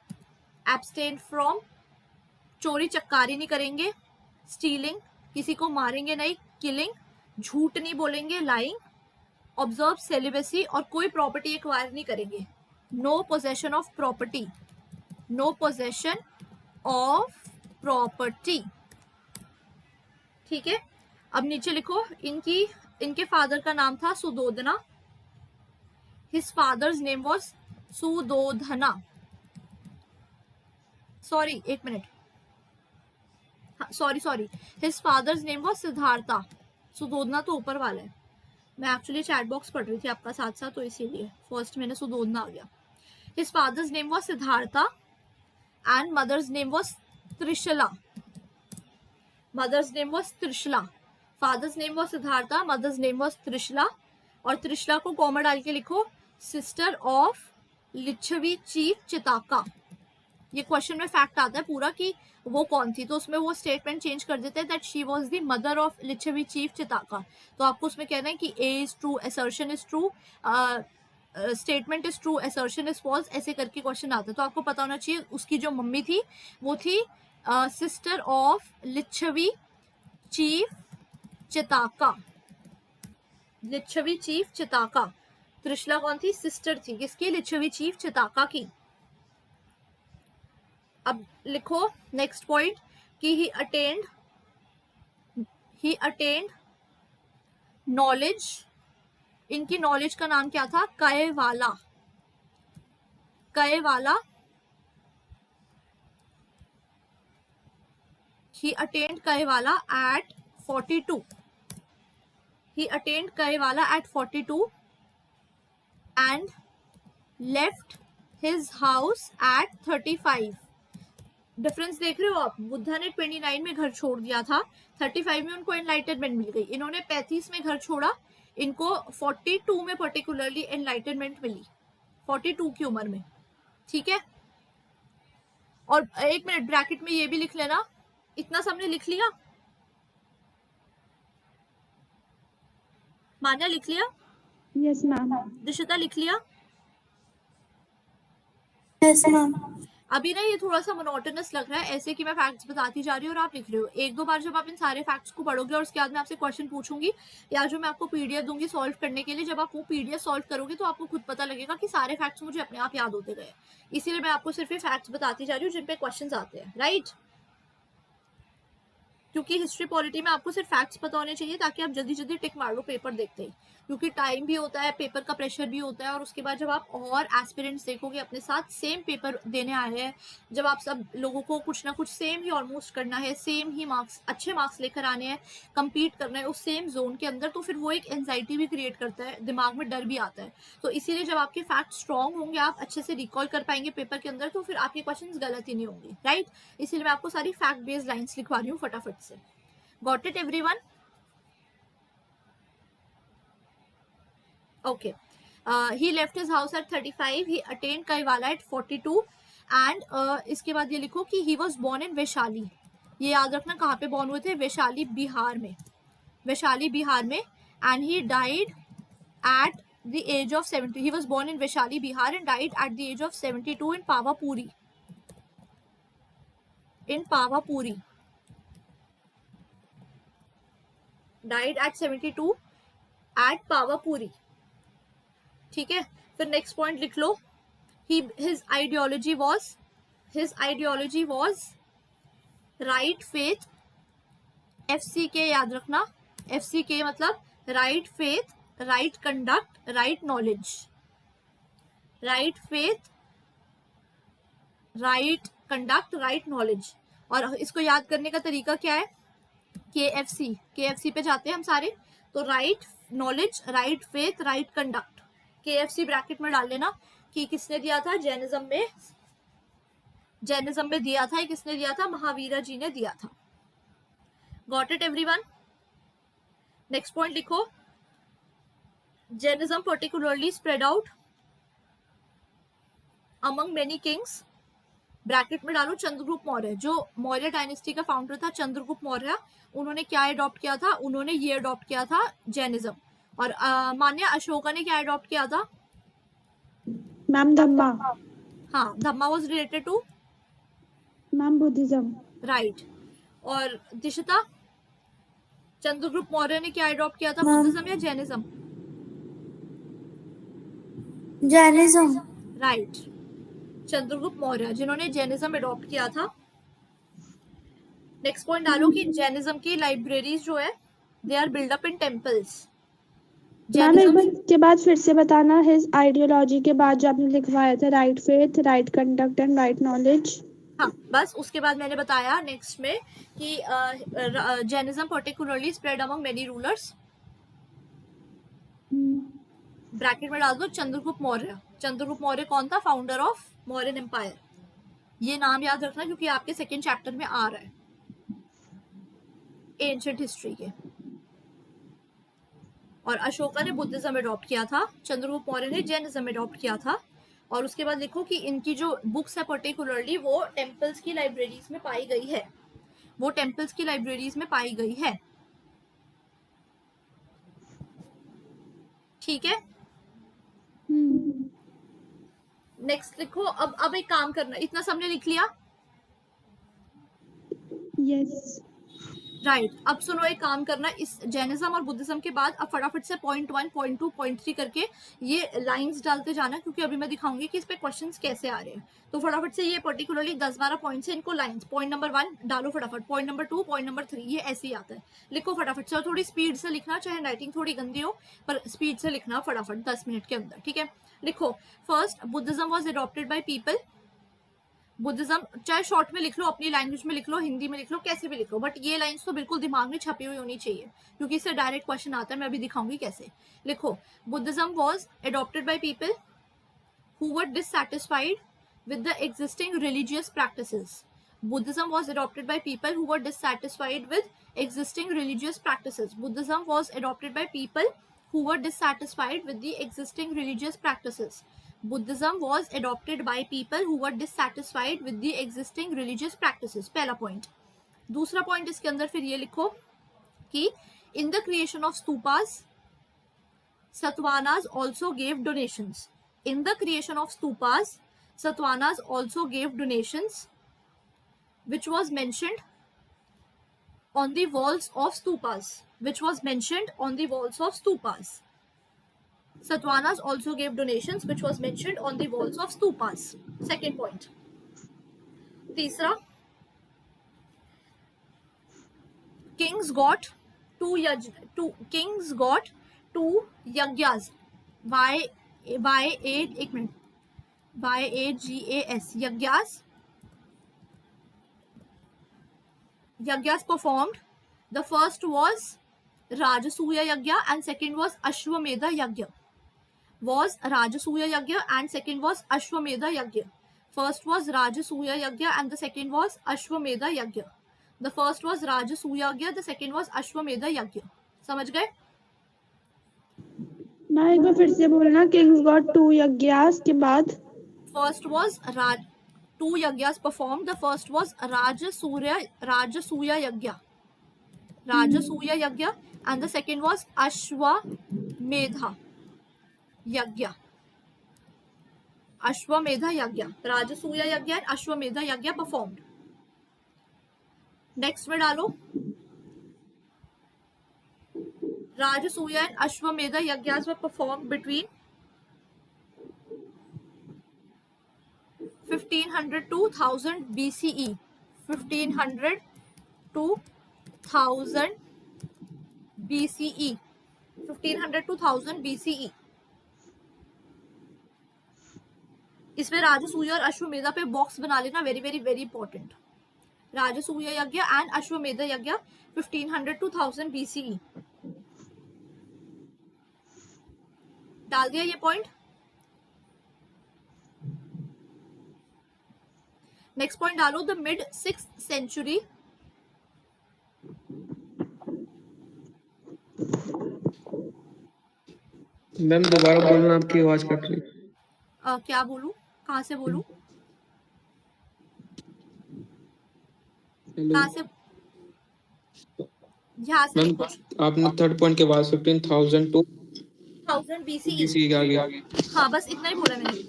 Speaker 2: एब्सटेन फ्रॉम, चोरी चक्कारी नहीं करेंगे, स्टीलिंग, किसी को मारेंगे नहीं, किलिंग, झूठ नहीं बोलेंगे, लाइंग, ऑब्जर्व सेलिबसी, और कोई प्रॉपर्टी एक्वायर नहीं करेंगे, no possession of property, no possession of property, ठीक है। अब नीचे लिखो, इनके फादर का नाम था Suddhodana, his father's name was Suddhodana, sorry एक minute, sorry, his father's name was Siddhartha, Suddhodana तो ऊपर वाला है, मैं एक्चुअली चैट बॉक्स पढ़ रही थी आपका साथ साथ, तो इसीलिए फर्स्ट मैंने सुदोधना आ गया। His father's name was Siddhartha and mother's name was Trishala, mother's name was Trishala, father's name was Siddhartha, mother's name was Trishala, और त्रिशला को कॉमा डाल के लिखो, sister of Lichchhavi chief Chetaka. ये क्वेश्चन में फैक्ट आता है पूरा कि वो कौन थी, तो उसमें वो स्टेटमेंट चेंज कर देते हैं that she was the mother of Lichchhavi chief Chetaka, तो आपको उसमें कहना है कि A is true, assertion is true, statement is true, assertion is false, ऐसे करके क्वेश्चन आता है। तो आपको पता होना चाहिए उसकी जो मम्मी थी वो थी sister of Lichchhavi chief Chetaka, Lichchhavi chief Chetaka. Trishala कौन थी? सिस्टर थी किसकी? लिच्छवी चीफ चिताका की। अब लिखो नेक्स्ट पॉइंट कि ही अटेन्ड नॉलेज, इनकी नॉलेज का नाम क्या था? कयवाला, कयवाला। He attained Kaivala at 42. He attained Kaivala at 42 and left his house at 35. Difference देख रहे हो आप? बुद्धा ने 29 में घर छोड़ दिया था, 35 में उनको एनलाइटनमेंट मिल गई। इन्होंने 35 में घर छोड़ा, इनको 42 में पर्टिकुलरली एनलाइटनमेंट मिली, 42 की उम्र में, ठीक है। और एक मिनट ब्रैकेट में ये भी लिख लेना, इतना सबने लिख लिया? मान्या लिख लिया?
Speaker 1: Yes ma'am.
Speaker 2: दिशिता लिख लिया?
Speaker 4: Yes ma'am.
Speaker 2: अभी ना ये थोड़ा सा मोनोटोनस लग रहा है ऐसे कि मैं फैक्ट्स बताती जा रही हूँ और आप लिख रहे हो। एक दो बार जब आप इन सारे फैक्ट्स को पढ़ोगे और उसके बाद मैं आपसे क्वेश्चन पूछूंगी या जो मैं आपको पीडीएफ दूंगी सॉल्व करने के लिए, जब आप वो पीडीएफ सॉल्व करोगे तो आपको खुद पता लगेगा कि सारे फैक्ट्स मुझे अपने आप याद होते गए। इसीलिए मैं आपको सिर्फ ये फैक्ट्स बताती जा रही हूँ जिन पे क्वेश्चन आते हैं, राइट। क्योंकि हिस्ट्री पॉलिटी में आपको सिर्फ फैक्ट्स पता होने चाहिए ताकि आप जल्दी जल्दी टिक मार लो पेपर देखते ही, क्योंकि टाइम भी होता है, पेपर का प्रेशर भी होता है। और उसके बाद जब आप और एस्पिरेंट्स देखोगे अपने साथ सेम पेपर देने आए हैं, जब आप सब लोगों को कुछ ना कुछ सेम ही ऑलमोस्ट करना है, सेम ही मार्क्स, अच्छे मार्क्स लेकर आने हैं, कंपीट करना है उस सेम जोन के अंदर, तो फिर वो एक एंजाइटी भी क्रिएट करता है, दिमाग में डर भी आता है। तो इसीलिए जब आपके फैक्ट स्ट्रॉन्ग होंगे, आप अच्छे से रिकॉल कर पाएंगे पेपर के अंदर, तो फिर आपके क्वेश्चन गलत ही नहीं होंगे, राइट। इसीलिए मैं आपको सारी फैक्ट बेस्ड लाइन्स लिखवा रही हूँ फटाफट से। Got it everyone? Okay. He left his house at 35. He attained Kaivala at 42. And इसके बाद ये लिखो कि he was born in Vaishali. ये याद रखना कहाँ पे बॉर्न हुए थे? वैशाली बिहार में, वैशाली बिहार में। And he died at the age of 70. He was born in Vaishali Bihar and died at the age of 72 in Pawapuri, in Pawapuri. died at 72 at Pawapuri, ठीक है। फिर नेक्स्ट पॉइंट लिख लो, his ideology was right faith, FCK याद रखना, FCK मतलब right faith, right conduct, right knowledge. right faith, right conduct, right knowledge. और इसको याद करने का तरीका क्या है? KFC पे जाते हैं हम सारे, तो right knowledge, right faith, right conduct, KFC bracket में डाल लेना कि किसने दिया था? जैनिज्म में दिया था, किसने दिया था? महावीरा जी ने दिया था. Got it everyone? Next point लिखो. Jainism particularly spread out among many kings. Bracket में डालो चंद्रगुप्त मौर्य. जो मौर्य डायनेस्टी का फाउंडर था चंद्रगुप्त मौर्य, उन्होंने क्या अडॉप्ट किया था? उन्होंने ये अडॉप्ट किया था जैनिज्म. और मान्य अशोका ने क्या अडॉप्ट किया था?
Speaker 1: मैम धम्मा.
Speaker 2: हाँ, Dhamma was related to
Speaker 1: ma'am Buddhism.
Speaker 2: Right. और दिशिता, चंद्रगुप्त मौर्य ने क्या अडॉप्ट किया था?
Speaker 4: मैम।
Speaker 2: बुद्धिज्म या Jainism?
Speaker 4: Jainism.
Speaker 2: Right. Chandragupta Maurya जिन्होंने जैनिज्म अडॉप्ट किया था. नेक्स्ट पॉइंट डालो कि जैनिज्म की लाइब्रेरीज जो है they are build up in temples.
Speaker 1: Ma'am एक बार के बाद फिर से बताना. हिज आइडियोलॉजी के बाद जो आपने लिखवाया था, right faith, right conduct and right knowledge.
Speaker 2: हाँ, बस उसके बाद मैंने बताया नेक्स्ट में कि Jainism particularly spread among many rulers. Bracket में डाल दो चंद्रगुप्त मौर्य. चंद्रगुप्त मौर्य कौन था? Founder of Mauryan empire. ये नाम याद रखना क्योंकि आपके सेकेंड चैप्टर में आ रहा है एंशिएंट हिस्ट्री के. और अशोका ने बुद्धिज्म अडॉप्ट किया था, चंद्रगुप्त मौर्य ने जैनिज्म अडॉप्ट किया था. और उसके बाद लिखो कि इनकी जो बुक्स है पर्टिकुलरली वो टेम्पल्स की लाइब्रेरीज में पाई गई है. वो टेम्पल्स की लाइब्रेरीज में पाई गई है. ठीक है. नेक्स्ट लिखो. अब एक काम करना, इतना सबने लिख लिया?
Speaker 1: यस.
Speaker 2: राइट. अब सुनो, एक काम करना, इस जैनिज्म और बुद्धिज्म के बाद अब फटाफट से पॉइंट 1, पॉइंट 2, पॉइंट 3 करके ये लाइंस डालते जाना, क्योंकि अभी मैं दिखाऊंगी कि इस पे क्वेश्चंस कैसे आ रहे हैं. तो फटाफट से ये पर्टिकुलरली 10-12 पॉइंट्स है, इनको लाइंस. पॉइंट नंबर 1 डालो फटाफट, पॉइंट नंबर 2, पॉइंट नंबर 3, ये ऐसे ही आता है. लिखो फटाफट से, और थोड़ी स्पीड से लिखना, चाहे राइटिंग थोड़ी गंदी हो पर स्पीड से लिखना फटाफट 10 मिनट के अंदर. ठीक है. लिखो. First, Buddhism was adopted by people. Buddhism चाहे शॉर्ट में लिख लो, अपनी लैंग्वेज में लिख लो, हिंदी में लिख लो, कैसे भी लिख लो, बट ये लाइंस तो बिल्कुल दिमाग में छपी हुई होनी चाहिए क्योंकि इससे डायरेक्ट क्वेश्चन आता है. मैं अभी दिखाऊंगी कैसे. लिखो. Buddhism was adopted by people who were dissatisfied with the existing religious practices. Buddhism was adopted by people who were dissatisfied with existing religious practices. Buddhism was adopted by people who were dissatisfied with the existing religious practices. Buddhism was adopted by people who were dissatisfied with the existing religious practices. पहला point. दूसरा point इसके अंदर फिर ये लिखो कि in the creation of stupas, Satwanas also gave donations. In the creation of stupas, Satwanas also gave donations, which was mentioned on the walls of stupas. Which was mentioned on the walls of stupas. Satwanas also gave donations, which was mentioned on the walls of stupas. Second point. तीसरा, kings got two yagyas. YAGAS yagyas. Yagyas performed. The first was Rajasuya Yagya and second was Ashwamedha Yagya. Was Rajasuya Yagya and second was Ashwamedha Yagya. First was Rajasuya Yagya and the second was Ashwamedha Yagya. The first was Rajasuya Yagya, the second was Ashwamedha Yagya. समझ गए?
Speaker 1: मैं एक बार फिर से बोलना. Kings got 2 yajnas के बाद
Speaker 2: First was two yagyas performed. The first was Rajasuya Yagya. Rajasuya Yagya, and the second was Ashwamedha Yagya. Ashwamedha Yagya. Rajasuya Yagya and Ashwamedha Yagya performed. Next में डालो. Rajasuya and Ashwamedha Yagyas were performed between 1500 to 1000 BCE. 1500 to 1000 BCE. 1500 to 1000 BCE। इसमें राजसूय और अश्वमेधा पे box बना लेना, very very very important. राजसूय यज्ञ and अश्वमेध यज्ञ 1500 to 1000 BCE। डाल दिया ये पॉइंट। नेक्स्ट पॉइंट डालो, the mid 6th century.
Speaker 3: Ma'am दोबारा बोलना, आपकी आवाज कट रही।
Speaker 2: क्या बोलूं, कहाँ से बोलूं,
Speaker 3: हेलो
Speaker 2: कहाँ से, यहाँ से
Speaker 3: मैम,
Speaker 2: लिखो।
Speaker 3: आपने थर्ड पॉइंट के बाद 15,000 टू
Speaker 2: 1000 BCE।
Speaker 3: BC के आगे।
Speaker 2: हाँ बस इतना ही बोला मैंने।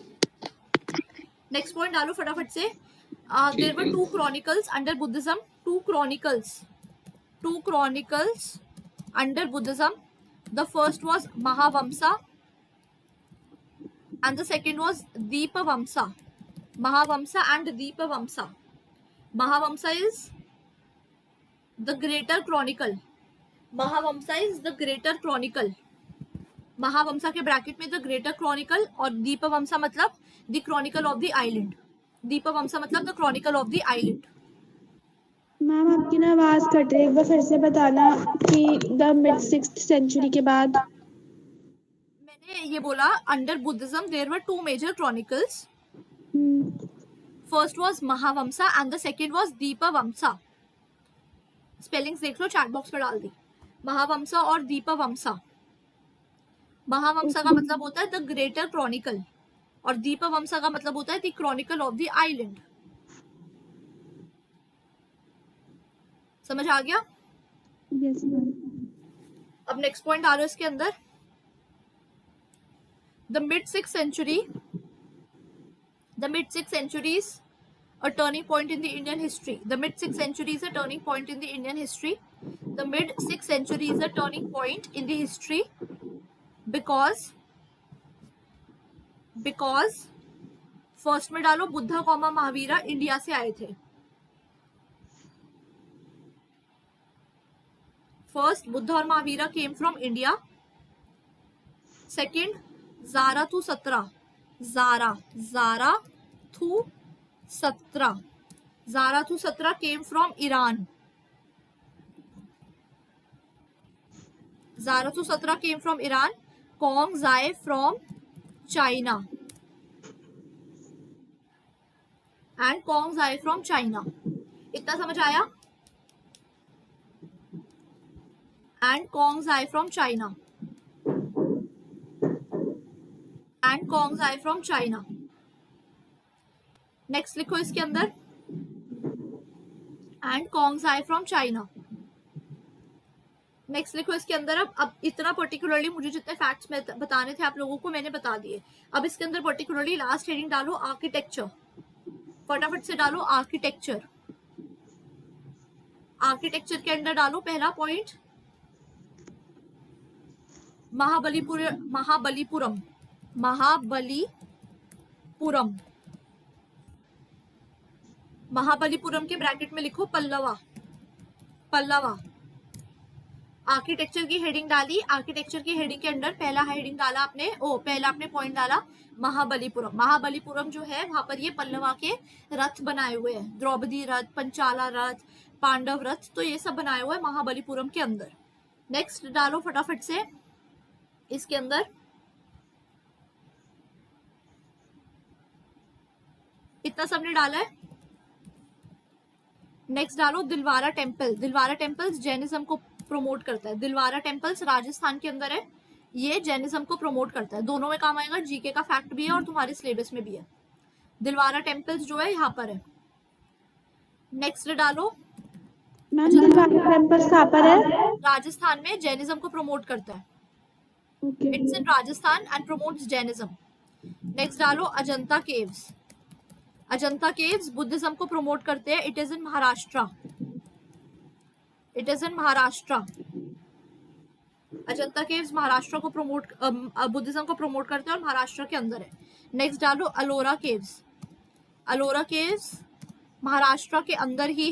Speaker 2: नेक्स्ट पॉइंट डालो फटाफट से। There were 2 chronicles under Buddhism. 2 chronicles under Buddhism. The first was Mahavamsa and the second was Deepavamsa. Mahavamsa and Deepavamsa. Mahavamsa is the greater chronicle. Mahavamsa is the greater chronicle. Mahavamsa के ब्रैकेट में the greater chronicle और Deepavamsa मतलब the chronicle of the island. Deepavamsa मतलब the chronicle of the island.
Speaker 1: Ma'am आपकी ना आवाज cut रही है, एक बार फिर से बताना कि द मिड 6th सेंचुरी के बाद।
Speaker 2: मैंने ये बोला under Buddhism there were 2 major chronicles. First was Mahavamsa and the second was Dipavamsa. Spellings देख लो, चैट बॉक्स में डाल दी। महावंसा और दीपवंसा। महावंसा का मतलब होता है द ग्रेटर क्रॉनिकल और दीपवंसा का मतलब होता है the Chronicle of the island. समझ आ गया?
Speaker 1: Yes ma'am.
Speaker 2: अब नेक्स्ट पॉइंट आ रहा है इसके अंदर, the mid 6th century। The mid 6th century is a turning point in the Indian history. The mid 6th century is a turning point in the Indian history. The mid 6th century is a turning point in the history because first में डालो Buddha comma Mahavira India से आए थे। First Buddha और Mahavira came from India. Second Zarathustra came from Iran. Zarathustra came from Iran. Kongzai from China. And Kongzai from China. इतना समझ आया? And Kongzai from China. And Kongzai from China. Next लिखो इसके अंदर, एंड कॉन्गजाई फ्रॉम चाइना। नेक्स्ट लिखो इसके अंदर। अब इतना पर्टिकुलरली मुझे जितने फैक्ट्स बताने थे आप लोगों को मैंने बता दिए। अब इसके अंदर पर्टिकुलरली लास्ट हेडिंग डालो आर्किटेक्चर। फटाफट से डालो आर्किटेक्चर। आर्किटेक्चर के अंदर डालो पहला पॉइंट महाबलीपुरम। महाबलीपुरम के ब्रैकेट में लिखो पल्लवा। आर्किटेक्चर की हेडिंग डाली। आर्किटेक्चर की हेडिंग के अंदर पहला हेडिंग डाला आपने, पहला आपने पॉइंट डाला महाबलीपुरम। महाबलीपुरम जो है वहां पर ये पल्लवा के रथ बनाए हुए हैं, द्रौपदी रथ, पंचाला रथ, पांडव रथ, तो ये सब बनाए हुए हैं महाबलीपुरम के अंदर। नेक्स्ट डालो फटाफट से इसके अंदर, इतना सबने डाला है। नेक्स्ट डालो Dilwara temple. Dilwara temples Jainism को प्रमोट करता है। दिलवारा टेम्पल्स राजस्थान के अंदर है, ये जैनिज्म को प्रमोट करता है। दोनों में काम आएगा, जीके का फैक्ट भी है और तुम्हारे सिलेबस में भी है। दिलवारा टेम्पल्स जो है यहाँ पर है। नेक्स्ट डालो,
Speaker 1: मैम दिलवारा टेम्पल्स कहाँ पर है?
Speaker 2: राजस्थान में जैनिज्म को प्रमोट करता है।
Speaker 1: Okay.
Speaker 2: It's in Rajasthan and promotes Jainism. Next डालो Ajanta caves. Ajanta caves Buddhism को प्रमोट करते हैं। It is in Maharashtra. Ajanta caves Maharashtra को प्रमोट, बुद्धिज्म को प्रमोट करते हैं और महाराष्ट्र के अंदर है। नेक्स्ट डालो अलोरा केव्स। अलोरा केव्स महाराष्ट्र के अंदर ही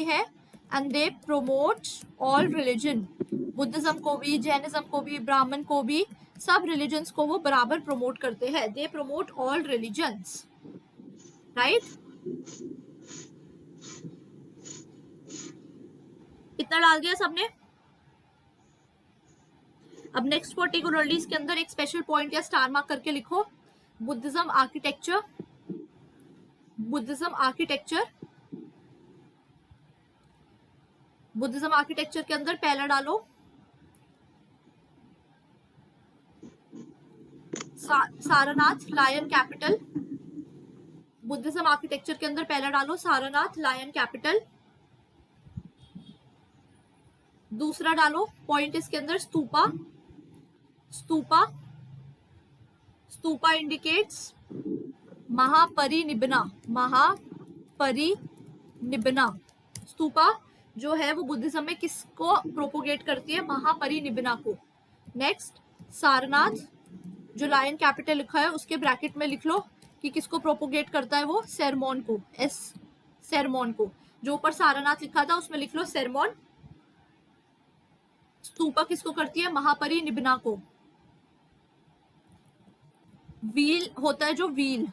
Speaker 2: है। And they promote all religion, Buddhism को भी, जैनिज्म को भी, ब्राह्मण को भी, सब रिलीजन्स को वो बराबर प्रमोट करते हैं. They promote all religions, right. इतना डाल दिया सबने. अब नेक्स्ट पर्टिकुलरली इसके अंदर एक स्पेशल पॉइंट या स्टार मार्क करके लिखो. Buddhism architecture, Buddhism architecture, Buddhism architecture के अंदर पहला डालो Sarnath lion capital. Buddhism architecture के अंदर पहला डालो सारनाथ लायन कैपिटल. दूसरा डालो पॉइंट इसके अंदर स्तूपा. स्तूपा, स्तूपा इंडिकेट्स महापरिनिब्बना, महापरिनिब्बना. स्तूपा जो है वो बुद्धिज्म में किसको प्रोपोगेट करती है? महापरिनिब्बना को. नेक्स्ट सारनाथ, जो लायन कैपिटल लिखा है उसके ब्रैकेट में लिख लो कि किसको प्रोपोगेट करता है वो? सेरमोन को, एस सेरमोन को. जो ऊपर सारनाथ लिखा था उसमें लिख लो सेरमोन. स्तूपा किसको करती है? महापरिनिब्बना को. व्हील होता है जो व्हील,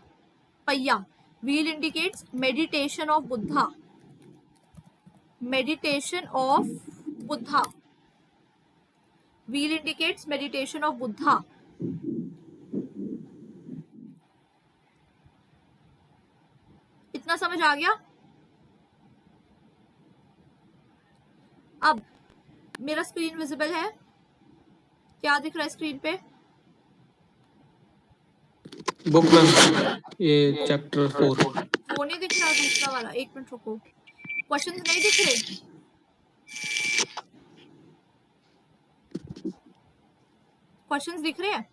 Speaker 2: पहिया. Wheel indicates meditation of Buddha, meditation of Buddha. Wheel indicates meditation of Buddha. इतना समझ आ गया? अब मेरा स्क्रीन विजिबल है? क्या दिख रहा है स्क्रीन पे?
Speaker 3: बुक मैम, ये चैप्टर 4.
Speaker 2: वो नहीं दिख रहा दूसरा वाला. एक मिनट रुको. क्वेश्चंस नहीं दिख रहे? क्वेश्चंस दिख रहे हैं?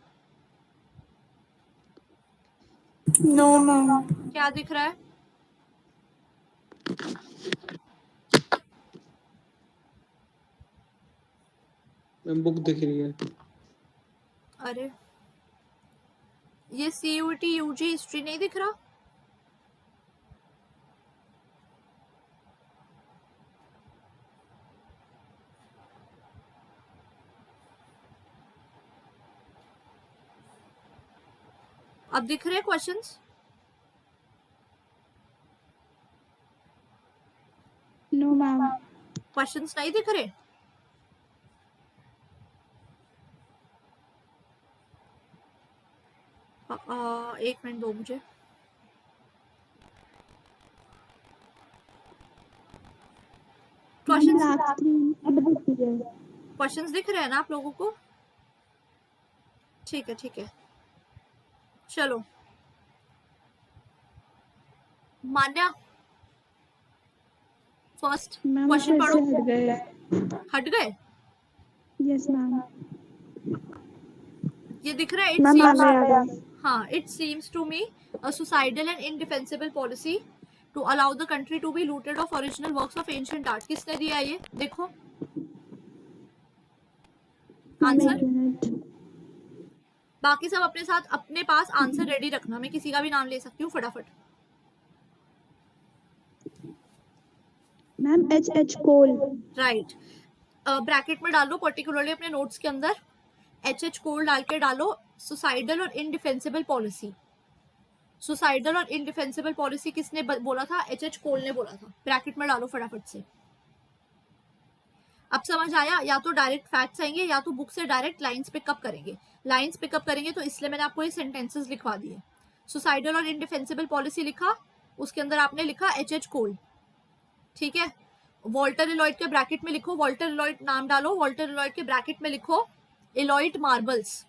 Speaker 4: No ma'am.
Speaker 2: क्या दिख रहा है?
Speaker 3: मैम बुक दिख रही है.
Speaker 2: अरे ये CUET UG हिस्ट्री नहीं दिख रहा? अब दिख रहे हैं क्वेश्चंस?
Speaker 1: No ma'am.
Speaker 2: क्वेश्चंस नहीं दिख रहे? एक मिनट दो मुझे. क्वेश्चंस क्वेश्चंस दिख रहे हैं ना आप लोगों को? ठीक है ठीक है. चलो मान्या, फर्स्ट क्वेश्चन पढ़ो. हट गए?
Speaker 1: Yes ma'am.
Speaker 2: ये दिख रहा है?
Speaker 1: मैम आ गया.
Speaker 2: हाँ, it seems to me a suicidal and indefensible policy to allow the country to be looted of original works of ancient art. किसने दिया ये? देखो आंसर. बाकी सब अपने साथ अपने पास आंसर रेडी रखना. मैं किसी का भी नाम ले सकती हूँ फटाफट.
Speaker 1: मैम H कोल.
Speaker 2: राइट. ब्रैकेट में डालो पर्टिकुलरली अपने नोट्स के अंदर H कोल डाल के डालो सुसाइडल और इनडिफेंसिबल पॉलिसी. सुसाइडल और इनडिफेंसिबल पॉलिसी किसने बोला था? H कोल ने बोला था. ब्रैकेट में डालो फटाफट से. अब समझ आया? या तो डायरेक्ट फैक्ट्स आएंगे या तो बुक से डायरेक्ट लाइंस पिकअप करेंगे. लाइंस पिकअप करेंगे तो इसलिए मैंने आपको ये सेंटेंसेस लिखवा दिए. सुसाइडल और इनडिफेंसिबल पॉलिसी लिखा, उसके अंदर आपने लिखा H कोल. ठीक है. वॉल्टर इलॉयड के ब्रैकेट में लिखो, वॉल्टर इलॉयड नाम डालो. वॉल्टर इलॉयड के ब्रैकेट में लिखो Elliot marbles,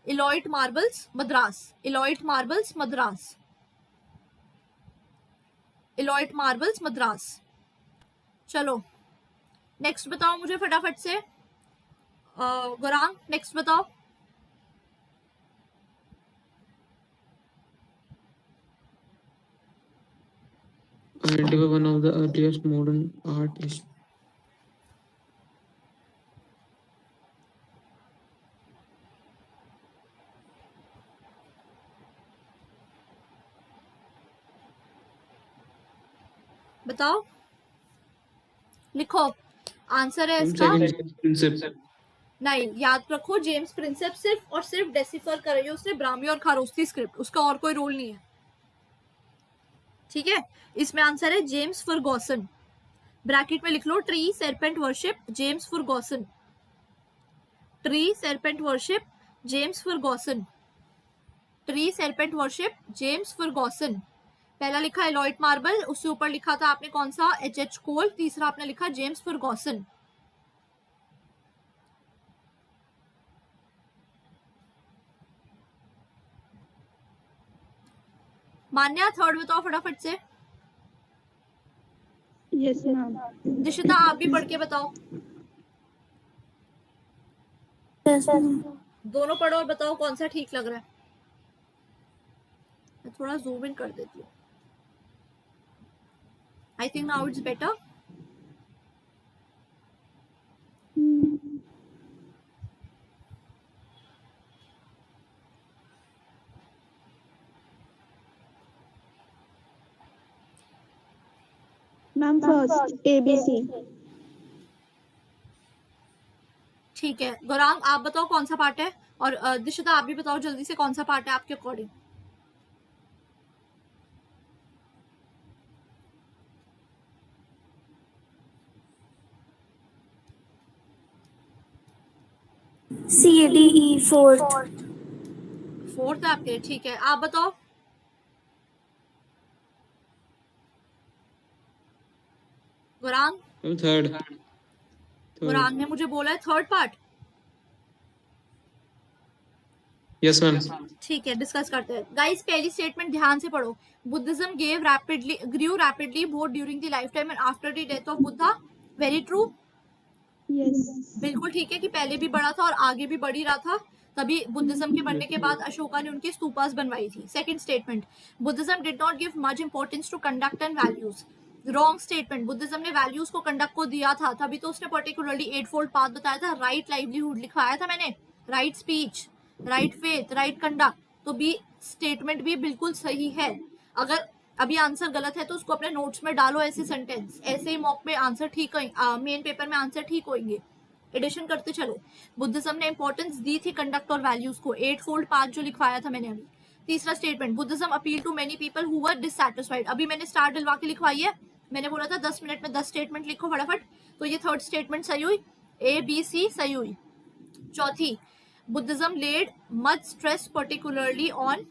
Speaker 2: Elliot marbles Madras, Elliot marbles Madras, Elliot marbles Madras. चलो नेक्स्ट बताओ मुझे फटाफट से. गौरांग नेक्स्ट बताओ.
Speaker 3: Identify one of the earliest modern art is.
Speaker 2: बताओ लिखो आंसर है
Speaker 3: मैम
Speaker 2: इसका
Speaker 3: सेकंड प्रिंसिप।
Speaker 2: नहीं, याद रखो जेम्स प्रिंसेप सिर्फ और सिर्फ डेसिफर कर रही है उसने ब्राह्मी और खारोस्ती स्क्रिप्ट, उसका और कोई रोल नहीं है, ठीक है। इसमें आंसर है जेम्स फर्गॉसन। ब्रैकेट में लिख लो tree serpent worship James Fergusson, tree serpent worship James Fergusson, tree serpent worship James Fergusson. पहला लिखा एलॉयड मार्बल, उससे ऊपर लिखा था आपने कौन सा, H.H. कोल, तीसरा आपने लिखा जेम्स फर्गॉसन। मान्या थर्ड बताओ फटाफट से।
Speaker 1: Yes ma'am.
Speaker 2: दिशिता आप भी पढ़ के बताओ,
Speaker 4: Yes, ma'am.
Speaker 2: दोनों पढ़ो और बताओ कौन सा ठीक लग रहा है। मैं थोड़ा जूम इन कर देती हूँ। I think now it's better.
Speaker 1: Ma'am first ABC।
Speaker 2: ठीक है गौरांग आप बताओ कौन सा पार्ट है, और दिशिता आप भी बताओ जल्दी से कौन सा पार्ट है आपके अकॉर्डिंग।
Speaker 4: CDE fourth.
Speaker 2: फोर्थ है आपके, ठीक है आप बताओ। Gaurang,
Speaker 3: ma'am third.
Speaker 2: गौरांग ने मुझे बोला है थर्ड पार्ट।
Speaker 3: Yes ma'am.
Speaker 2: ठीक है डिस्कस करते हैं गाइस। पहली स्टेटमेंट ध्यान से पढ़ो, Buddhism gave rapidly grew rapidly both during the life time and after the death of Buddha. Very true,
Speaker 1: yes.
Speaker 2: बिल्कुल ठीक है कि पहले भी बढ़ा था और आगे भी बढ़ ही रहा था, तभी बुद्धिज्म के बनने के बाद अशोका ने उनकी स्तूपास बनवाई थी। Second statement, Buddhism did not give much importance to conduct and values. Wrong statement, Buddhism ने वैल्यूज को कंडक्ट को दिया था, तभी तो उसने पर्टिकुलरली 8-fold पाथ बताया था। राइट लाइवलीहुड लिखवाया था मैंने, right speech, right faith, right conduct, तो बी स्टेटमेंट भी बिल्कुल सही है। अगर अभी आंसर गलत है तो उसको अपने नोट्स में डालो ऐसे सेंटेंस, ऐसे ही मॉक में आंसर ठीक मेन पेपर में आंसर ठीक होंगे। एडिशन करते चलो। बुद्धिज्म ने इंपॉर्टेंस दी थी कंडक्ट और वैल्यूज को, 8-fold पाथ जो लिखवाया था मैंने अभी। तीसरा statement, Buddhism appeal to many people who were dissatisfied. अभी मैंने स्टार डलवा के लिखवाई है, मैंने बोला था 10 मिनट में 10 स्टेटमेंट लिखो फटाफट, तो ये थर्ड स्टेटमेंट सही हुई, ABC सही हुई। चौथी, Buddhism laid much stress particularly on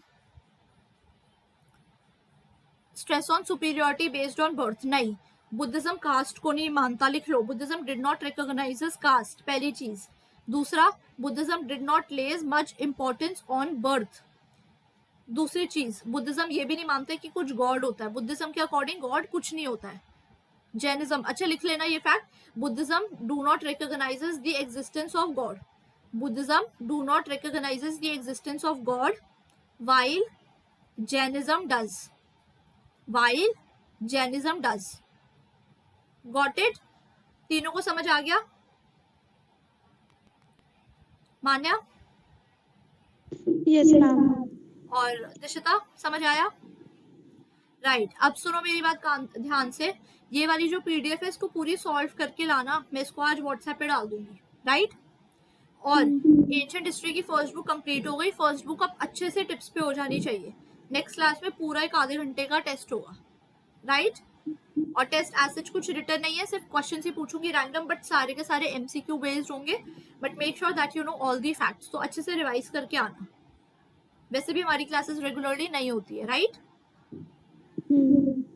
Speaker 2: superiority based on birth. नहीं, बुद्धिज्म कास्ट को नहीं मानता, लिख लो Buddhism did not recognises caste, पहली चीज। दूसरा, Buddhism did not lays much importance on birth. दूसरी चीज, बुद्धिज्म ये भी नहीं मानते कि कुछ गॉड होता है, बुद्धिज्म के अकॉर्डिंग गॉड कुछ नहीं होता है। जैनिज्म, अच्छा लिख लेना ये fact, Buddhism do not recognises the existence of God, Buddhism do not recognises the existence of God while Jainism does, while Jainism does. Got it? तीनों को समझ आ गया? मान्या
Speaker 1: यस मैम।
Speaker 2: और दिशिता समझ आया? राइट, अब सुनो मेरी बात ध्यान से, ये वाली जो पीडीएफ है इसको पूरी सॉल्व करके लाना, मैं इसको आज व्हाट्सएप पे डाल दूंगी। राइट, और एंशिएंट हिस्ट्री की फर्स्ट बुक कंप्लीट हो गई, फर्स्ट बुक अब अच्छे से टिप्स पे हो जानी चाहिए। नेक्स्ट क्लास में पूरा एक आधे घंटे का टेस्ट होगा। राइट, और टेस्ट एज सच कुछ रिटर्न नहीं है, सिर्फ क्वेश्चन ही पूछूंगी रैंडम, बट सारे के सारे एमसीक्यू बेस्ड होंगे, but make sure that you know all the facts, तो अच्छे से रिवाइज करके आना। वैसे भी हमारी क्लासेस रेगुलरली नहीं होती है। Right,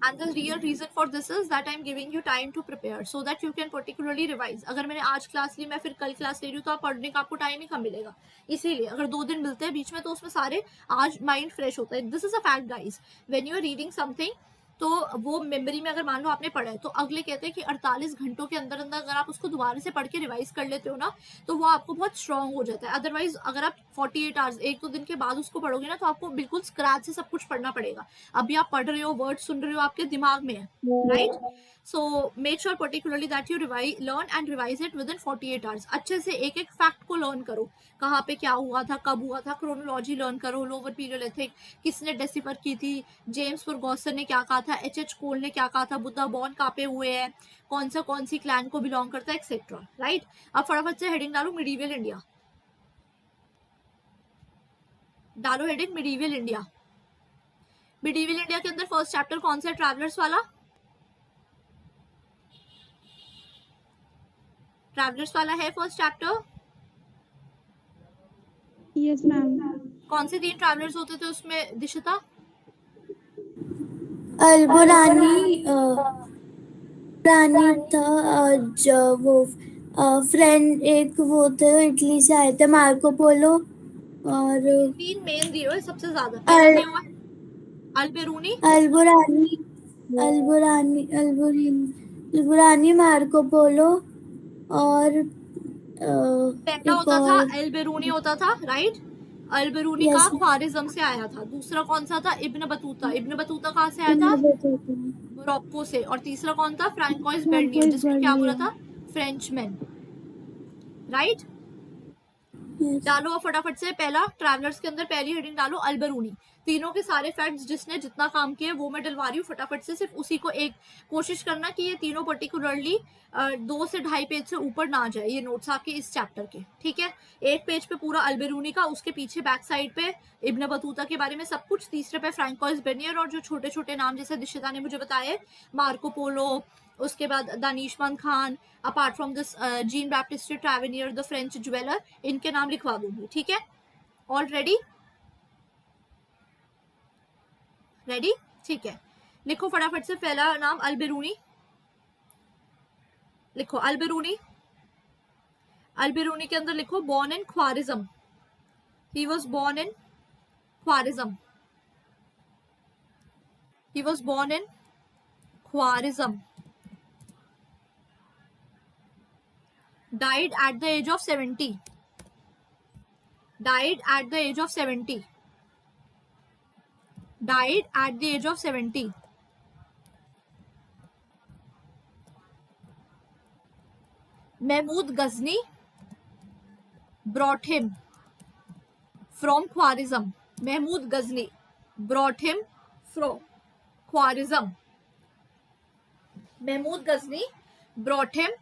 Speaker 2: and the real reason for this is that I'm giving you time to prepare so that you can particularly revise. अगर मैंने आज क्लास ली, मैं फिर कल क्लास ले रही हूँ, तो आप पढ़ने का आपको टाइम ही कम मिलेगा। इसीलिए अगर 2 दिन मिलते हैं बीच में, तो उसमें सारे आज माइंड फ्रेश होता है। This is a fact guys, when you are reading something, तो वो मेमोरी में अगर मान लो आपने पढ़ा है, तो अगले कहते हैं कि 48 घंटों के अंदर अंदर अगर आप उसको दोबारा से पढ़ के रिवाइज कर लेते हो ना, तो वो आपको बहुत स्ट्रांग हो जाता है। अदरवाइज अगर आप 48 आवर्स 1-2 दिन के बाद उसको पढ़ोगे ना, तो आपको बिल्कुल स्क्रैच से सब कुछ पढ़ना पड़ेगा। अभी आप पढ़ रहे हो, वर्ड सुन रहे हो, आपके दिमाग में है। Right, so make sure particularly that you learn and revise it with in 48 hours. अच्छे से एक एक फैक्ट को लर्न करो, कहाँ पे क्या हुआ था, कब हुआ था, क्रोनोलॉजी लर्न करो, लोअर पीरियोलिथिक किसने डेसिफर की थी, जेम्स फर्गॉसन ने क्या कहा था, H.H. कोल ने क्या कहा था, बुद्धा बॉर्न कहाँ पे हुए हैं, कौन सी क्लैन को बिलोंग करता है, एक्सेट्रा, राइट। अब फटाफट से हेडिंग डालो मिडीवियल इंडिया, डालो heading medieval India. Medieval India के अंदर फर्स्ट चैप्टर कौन सा है, ट्रैवलर्स वाला, ट्रैवलर्स वाला है फर्स्ट चैप्टर।
Speaker 1: Yes ma'am.
Speaker 2: कौन से 3 ट्रैवलर्स होते थे उसमें दिशिता?
Speaker 4: अल्बुरानी रानी था, जो वो फ्रेंड एक वो थे इटली से आए थे, मार्को पोलो, और
Speaker 2: 3 मेन दिए हुए सबसे ज्यादा। पहला क्या हुआ, अल्बेरूनी,
Speaker 4: अल्बुरानी अल्बुरानी अल्बुरानी मार्को पोलो, और
Speaker 2: पहला
Speaker 4: एक
Speaker 2: होता था
Speaker 4: और,
Speaker 2: अल्बेरूनी होता था, राइट। अल्बेरूनी
Speaker 4: Yes,
Speaker 2: का
Speaker 4: ma'am.
Speaker 2: ख्वारिज्म से आया था। दूसरा कौन सा था, इब्न बतूता। इब्न बतूता कहाँ से आया था, मोरक्को से। और तीसरा कौन था, फ्रांकोइस बर्नियर, जिसको क्या बोला था, फ्रेंचमैन, राइट। डालो अब फटाफट से पहला ट्रैवलर्स के अंदर पहली हेडिंग डालो अल्बेरूनी। तीनों के सारे फैक्ट्स जिसने जितना काम किया वो मैं डलवा रही हूँ फटाफट से, सिर्फ उसी को एक कोशिश करना कि ये तीनों पर्टिकुलरली 2 से 2.5 पेज से ऊपर ना जाए ये नोट्स आपके इस चैप्टर के, ठीक है। एक पेज पे पूरा अल्बेरूनी का, उसके पीछे बैक साइड पे इब्न बतूता के बारे में सब कुछ, तीसरे पे फ्रांकोइस बर्नियर और जो छोटे छोटे नाम जैसे दिशिता ने मुझे बताए, मार्को पोलो, उसके बाद Danishmand Khan, apart from this Jean Baptiste Tavernier, the French jeweller, इनके नाम लिखवा दूंगी, ठीक है। ऑल रेडी, रेडी, ठीक है। लिखो फटाफट से पहला नाम अल्बेरूनी, लिखो अल्बेरूनी। अल्बेरूनी के अंदर लिखो born in Khwarezm, he was born in Khwarezm, he was born in Khwarezm, died at the age of 70, died at the age of 70, died at the age of 70। Mahmud Ghazni brought him from Khwarizm, Mahmud Ghazni brought him from Khwarizm, Mahmud Ghazni brought him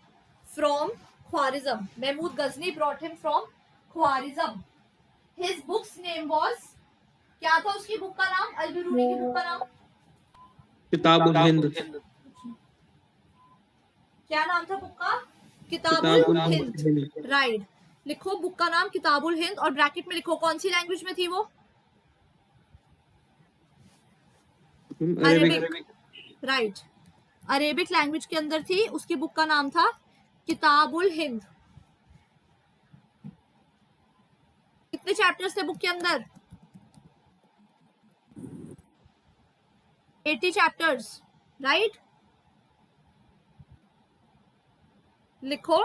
Speaker 2: from Khwarizm, Mahmud Ghazni brought him from Khwarizm। His book's name was, क्या था उसकी book का नाम, अल्बेरूनी की book का नाम,
Speaker 3: किताबुल हिंद।
Speaker 2: क्या नाम था बुक का, किताबुल हिंद, राइट। लिखो बुक का नाम किताबुल हिंद और ब्रैकेट में लिखो कौन सी लैंग्वेज में थी वो, अरेबिक, राइट। अरेबिक लैंग्वेज के अंदर थी, उसकी बुक का नाम था किताबुल हिंद। कितने चैप्टर्स थे बुक के अंदर, 80 चैप्टर्स, राइट। लिखो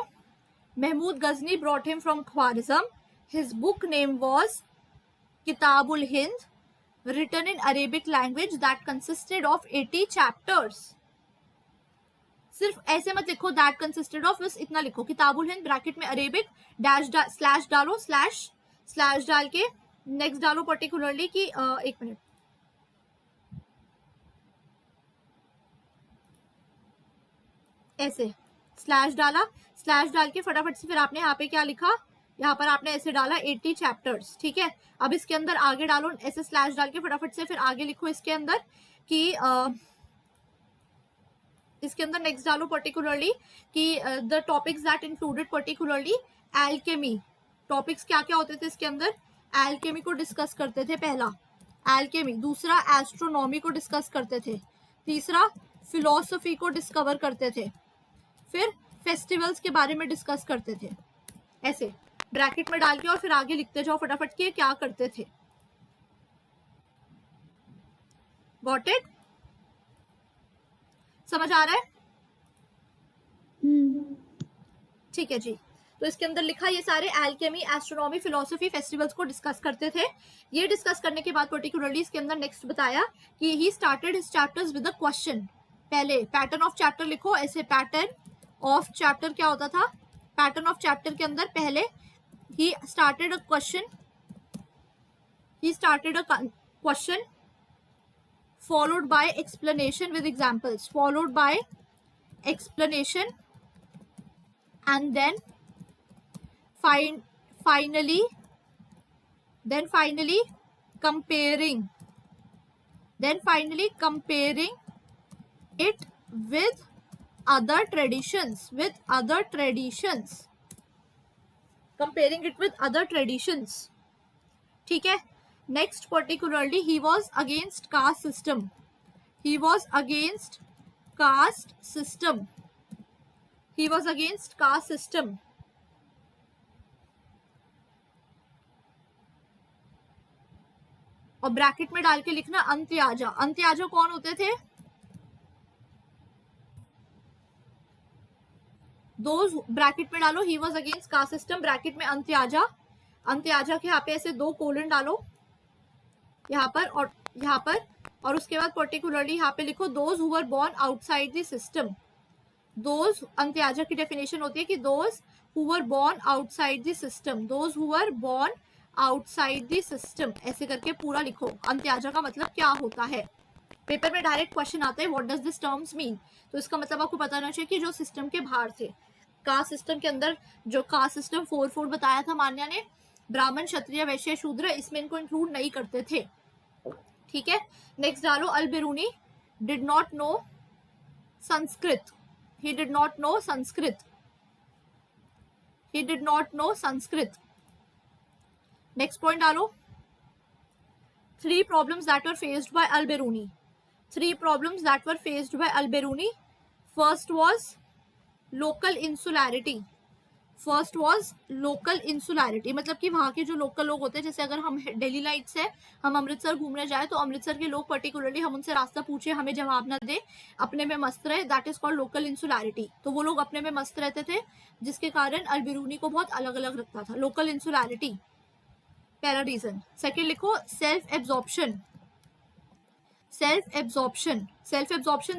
Speaker 2: Mahmood Ghazni brought him from Khwarizm, his book name was Kitabul Hind, written in Arabic language that consisted of 80 chapters। सिर्फ ऐसे मत लिखो that consisted of, बस इतना लिखो किताबुल हिंद ब्रैकेट में अरेबिक डैश स्लैश डालो, स्लैश डाल के नेक्स्ट डालो पर्टिकुलरली कि एक मिनट, ऐसे स्लैश डाला, स्लैश डाल के फटाफट से फिर आपने यहाँ पे क्या लिखा, यहाँ पर आपने ऐसे डाला 80 चैप्टर्स, ठीक है। अब इसके अंदर आगे डालो, ऐसे स्लैश डाल के फटाफट से फिर आगे लिखो इसके अंदर कि इसके अंदर नेक्स्ट डालो पर्टिकुलरली कि the topics that included particularly alchemy. Topics क्या क्या होते थे इसके अंदर, एल्केमी को डिस्कस करते थे, पहला एल्केमी, दूसरा एस्ट्रोनॉमी को डिस्कस करते थे, तीसरा फिलोसफी को डिस्कवर करते थे, फिर फेस्टिवल्स के बारे में डिस्कस करते थे। ऐसे ब्रैकेट में डाल के और फिर आगे लिखते जाओ फटाफट के क्या करते थे। गॉट इट, समझ आ रहा है, ठीक है जी। तो इसके अंदर लिखा ये सारे एल्केमी, एस्ट्रोनॉमी, फिलोसफी, फेस्टिवल्स को डिस्कस करते थे। ये डिस्कस करने के बाद पर्टिकुलरली इसके अंदर नेक्स्ट बताया कि he started his chapters with a question. पहले पैटर्न ऑफ चैप्टर लिखो, ऐसे पैटर्न ऑफ चैप्टर क्या होता था, पैटर्न ऑफ चैप्टर के अंदर पहले he started a question followed by explanation with examples, followed by explanation, and then finally comparing, it with other traditions, comparing it with other traditions. ठीक है. Next, particularly he was against caste system. और bracket में डाल के लिखना अंत्याजा. अंत्याजा कौन होते थे? दोज, ब्रैकेट में डालो he was against caste system, bracket में अंत्याजा. अंत्याजा के यहाँ पे ऐसे 2 कोलन डालो यहाँ पर और यहाँ पर, और उसके बाद पर्टिकुलरली यहाँ पे लिखो those who were born outside the system. Those, antyaja की डेफिनेशन होती है कि those who were born outside the system, ऐसे करके पूरा लिखो. अंत्याजा का मतलब क्या होता है? पेपर में डायरेक्ट क्वेश्चन आता है what does this terms mean. तो इसका मतलब आपको पता होना चाहिए कि जो सिस्टम के बाहर थे, कास्ट सिस्टम के अंदर जो कास्ट सिस्टम 4 बताया था मान्या ने, ब्राह्मण, क्षत्रिय, वैश्य, शूद्र, इसमें इनको इंक्लूड नहीं करते थे. ठीक है. नेक्स्ट डालो Al-Biruni did not know Sanskrit. he did not know Sanskrit. Next point डालो 3 problems that were faced by al-Biruni. First was local insularity. मतलब कि वहाँ के जो लोकल लोग होते हैं, जैसे अगर हम दिल्ली लाइट से हम अमृतसर घूमने जाए तो अमृतसर के लोग पर्टिकुलरली हम उनसे रास्ता पूछे, हमें जवाब ना दे, अपने में मस्त रहे, दैट इज कॉल्ड लोकल इंसुलैरिटी. तो वो लोग अपने में मस्त रहते थे, जिसके कारण अल-बिरूनी को बहुत अलग अलग रखता था. लोकल इंसुलैरिटी पहला रीजन. सेकेंड लिखो सेल्फ एब्जॉर्प्शन,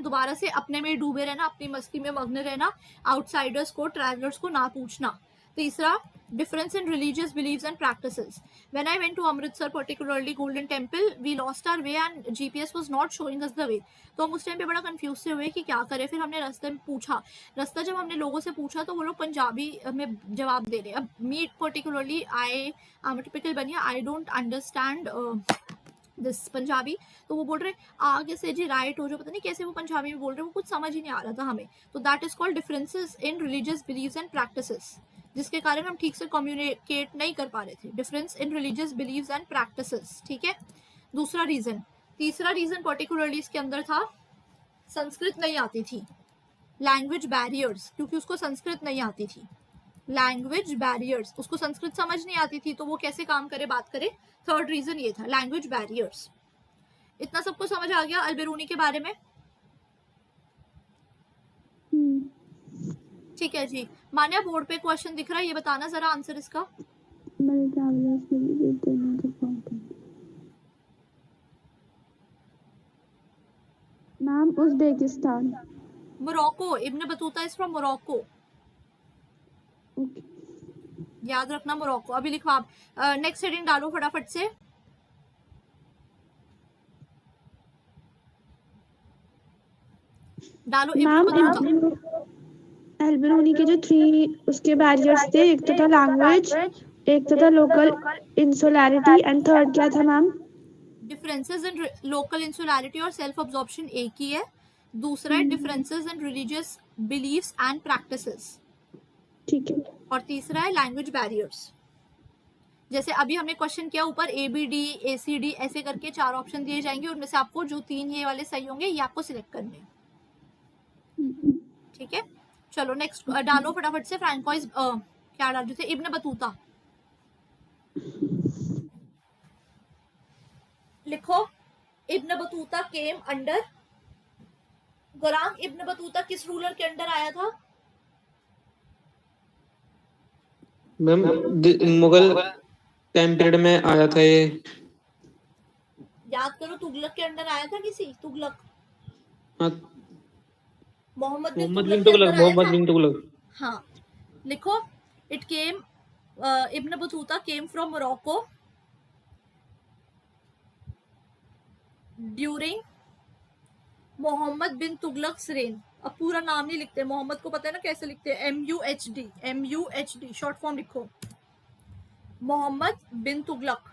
Speaker 2: दोबारा से अपने में डूबे रहना, अपनी मस्ती में मग्न रहना, आउटसाइडर्स को, ट्रैवलर्स को ना पूछना. तीसरा difference in religious beliefs and practices. When I went to Amritsar, particularly Golden Temple, we lost our way and GPS was not showing us the way. तो हम उस टाइम पे बड़ा कंफ्यूज से हुए कि क्या करें. फिर हमने रास्ते में पूछा, रास्ता जब हमने लोगों से पूछा तो वो लोग पंजाबी में जवाब दे रहे. अब me particularly I am typical Bania, I don't understand this Punjabi. तो वो बोल रहे आगे से जी राइट हो जाओ, पता नहीं कैसे वो पंजाबी में बोल रहे, वो कुछ समझ ही नहीं आ रहा था हमें. तो that is called differences in religious beliefs and practices, जिसके कारण हम ठीक से कम्युनिकेट नहीं कर पा रहे थे. Difference in religious beliefs and practices. ठीक है. दूसरा रीजन. तीसरा रीजन पर्टिकुलरली इसके अंदर था संस्कृत नहीं आती थी. लैंग्वेज बैरियर्स, क्योंकि उसको संस्कृत नहीं आती थी. लैंग्वेज बैरियर्स, उसको संस्कृत समझ नहीं आती थी, तो वो कैसे काम करे, बात करे. थर्ड रीजन ये था लैंग्वेज बैरियर्स. इतना सबको समझ आ गया अल-बिरूनी के बारे में? ठीक है जी. मान्या बोर्ड पे क्वेश्चन दिख रहा है, ये बताना जरा आंसर इसका.
Speaker 1: नाम Uzbekistan.
Speaker 2: Morocco. Ibn Battuta is from Morocco. याद रखना मोरक्को. अभी लिखवा. नेक्स्ट हेडिंग डालो फटाफट से. डालो इब्न बतूता.
Speaker 1: अल-बिरूनी के जो 3 उसके बैरियर्स थे, एक तो था लैंग्वेज, एक तो था लोकल इंसुलैरिटी, एंड थर्ड क्या था ma'am?
Speaker 2: Differences in local insularity और सेल्फ अब्जॉर्प्शन एक ही है. दूसरा है differences in religious beliefs and practices.
Speaker 1: ठीक है.
Speaker 2: और तीसरा है लैंग्वेज बैरियर्स. जैसे अभी हमने क्वेश्चन किया ऊपर ABD ACD ऐसे करके 4 ऑप्शन दिए जाएंगे, उनमें से आपको जो 3 ये वाले सही होंगे ये आपको सिलेक्ट करने. ठीक है. चलो नेक्स्ट डालो फटाफट से. फ्रैंकोइज क्या डाल रहे थे? इब्न बतूता लिखो. Ibn Battuta came under. गुलाम इब्न बतूता किस रूलर के अंडर आया था?
Speaker 3: मैम मुगल टाइम पीरियड में आया था ये.
Speaker 2: याद करो, तुगलक के अंडर आया था किसी? तुगलक.
Speaker 3: हाँ,
Speaker 2: मोहम्मद
Speaker 3: बिन तुगलक.
Speaker 2: हाँ. लिखो it came Ibn Battuta came from Morocco during Muhammad bin Tughlaq reign. अब पूरा नाम नहीं लिखते, मोहम्मद को पता है ना कैसे लिखते हैं, MUHD, MUHD शॉर्ट फॉर्म लिखो, Muhammad bin Tughlaq,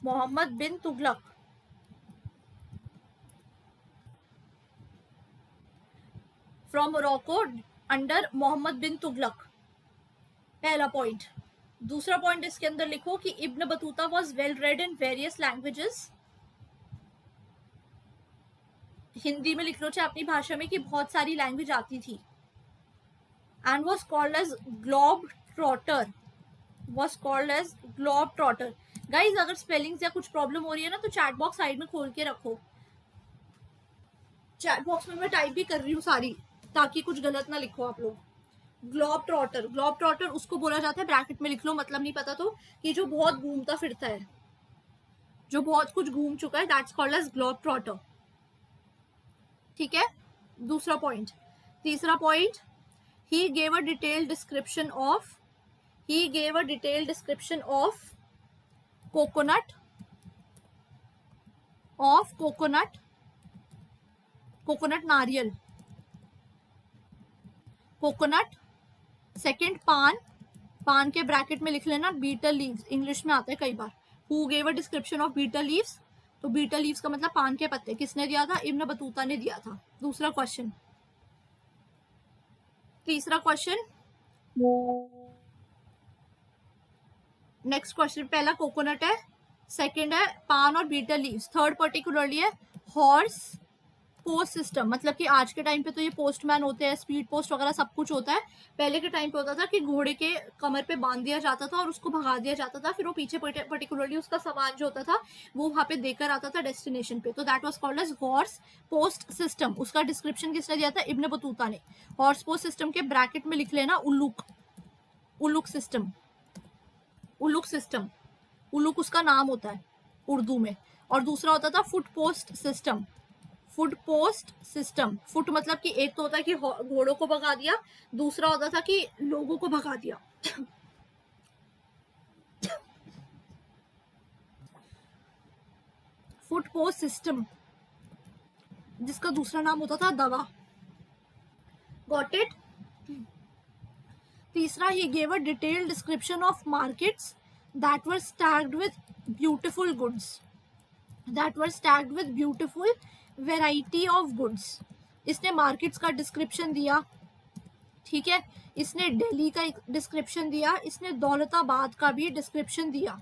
Speaker 2: Muhammad bin Tughlaq. From Morocco under Mohammad bin Tughlaq, पहला पॉइंट। दूसरा पॉइंट इसके अंदर लिखो कि Ibn Battuta was well read in various languages. Hindi में लिख लो चाहे अपनी भाषा में, कि बहुत सारी लैंग्वेज आती थी। And was called as globe trotter, was called as globe trotter. Guys अगर स्पेलिंग या कुछ प्रॉब्लम हो रही है ना तो चैट बॉक्स साइड में खोल के रखो, चैट बॉक्स में मैं टाइप भी कर रही हूँ सारी, ताकि कुछ गलत ना लिखो आप लोग। ग्लोब ट्रॉटर, ग्लोब ट्रॉटर उसको बोला जाता है, ब्रैकेट में लिख लो, मतलब नहीं पता तो, कि जो बहुत घूमता फिरता है, जो बहुत कुछ घूम चुका है, that's called as globe trotter. ठीक है, दूसरा पॉइंट। तीसरा point, he gave a detailed description of, he gave a detailed description of coconut, of coconut, coconut नारियल, कोकोनट। सेकंड पान, पान के ब्रैकेट में लिख लेना बीटल लीव्स, इंग्लिश में आता है कई बार। Who gave a description of betel leaves, तो बीटल लीव्स का मतलब पान के पत्ते, किसने दिया था, इब्न बतूता ने दिया था। दूसरा क्वेश्चन। तीसरा क्वेश्चन, नेक्स्ट क्वेश्चन, पहला कोकोनट है, सेकंड है पान और बीटल लीव्स, थर्ड पर्टिकुलरली है हॉर्स पोस्ट सिस्टम। मतलब कि आज के टाइम पे तो ये पोस्टमैन होते हैं, स्पीड पोस्ट वगैरह सब कुछ होता है। पहले के टाइम पे होता था कि घोड़े के कमर पे बांध दिया जाता था और उसको भगा दिया जाता था, फिर वो पीछे पर्टिकुलरली उसका सामान जो होता था वो वहां पे देकर आता था डेस्टिनेशन पे, तो that was called as horse post system. उसका डिस्क्रिप्शन किसने दिया था, इब्न बतूता ने। हॉर्स पोस्ट सिस्टम के ब्रैकेट में लिख लेना उल्लुक, उल्लुक सिस्टम, उल्लुक सिस्टम, उल्लुक उसका नाम होता है उर्दू में। और दूसरा होता था foot post system, foot post system. Foot मतलब कि एक तो होता है कि घोड़ों को भगा दिया, दूसरा होता था कि लोगों को भगा दिया। फुट पोस्ट सिस्टम, जिसका दूसरा नाम होता था दवा। Got it. तीसरा, he gave a detailed description of markets that were stacked with beautiful goods, that were stacked with beautiful variety of goods. इसने मार्केट्स का डिस्क्रिप्शन दिया, ठीक है, इसने दिल्ली का डिस्क्रिप्शन दिया, इसने दौलताबाद का भी डिस्क्रिप्शन दिया,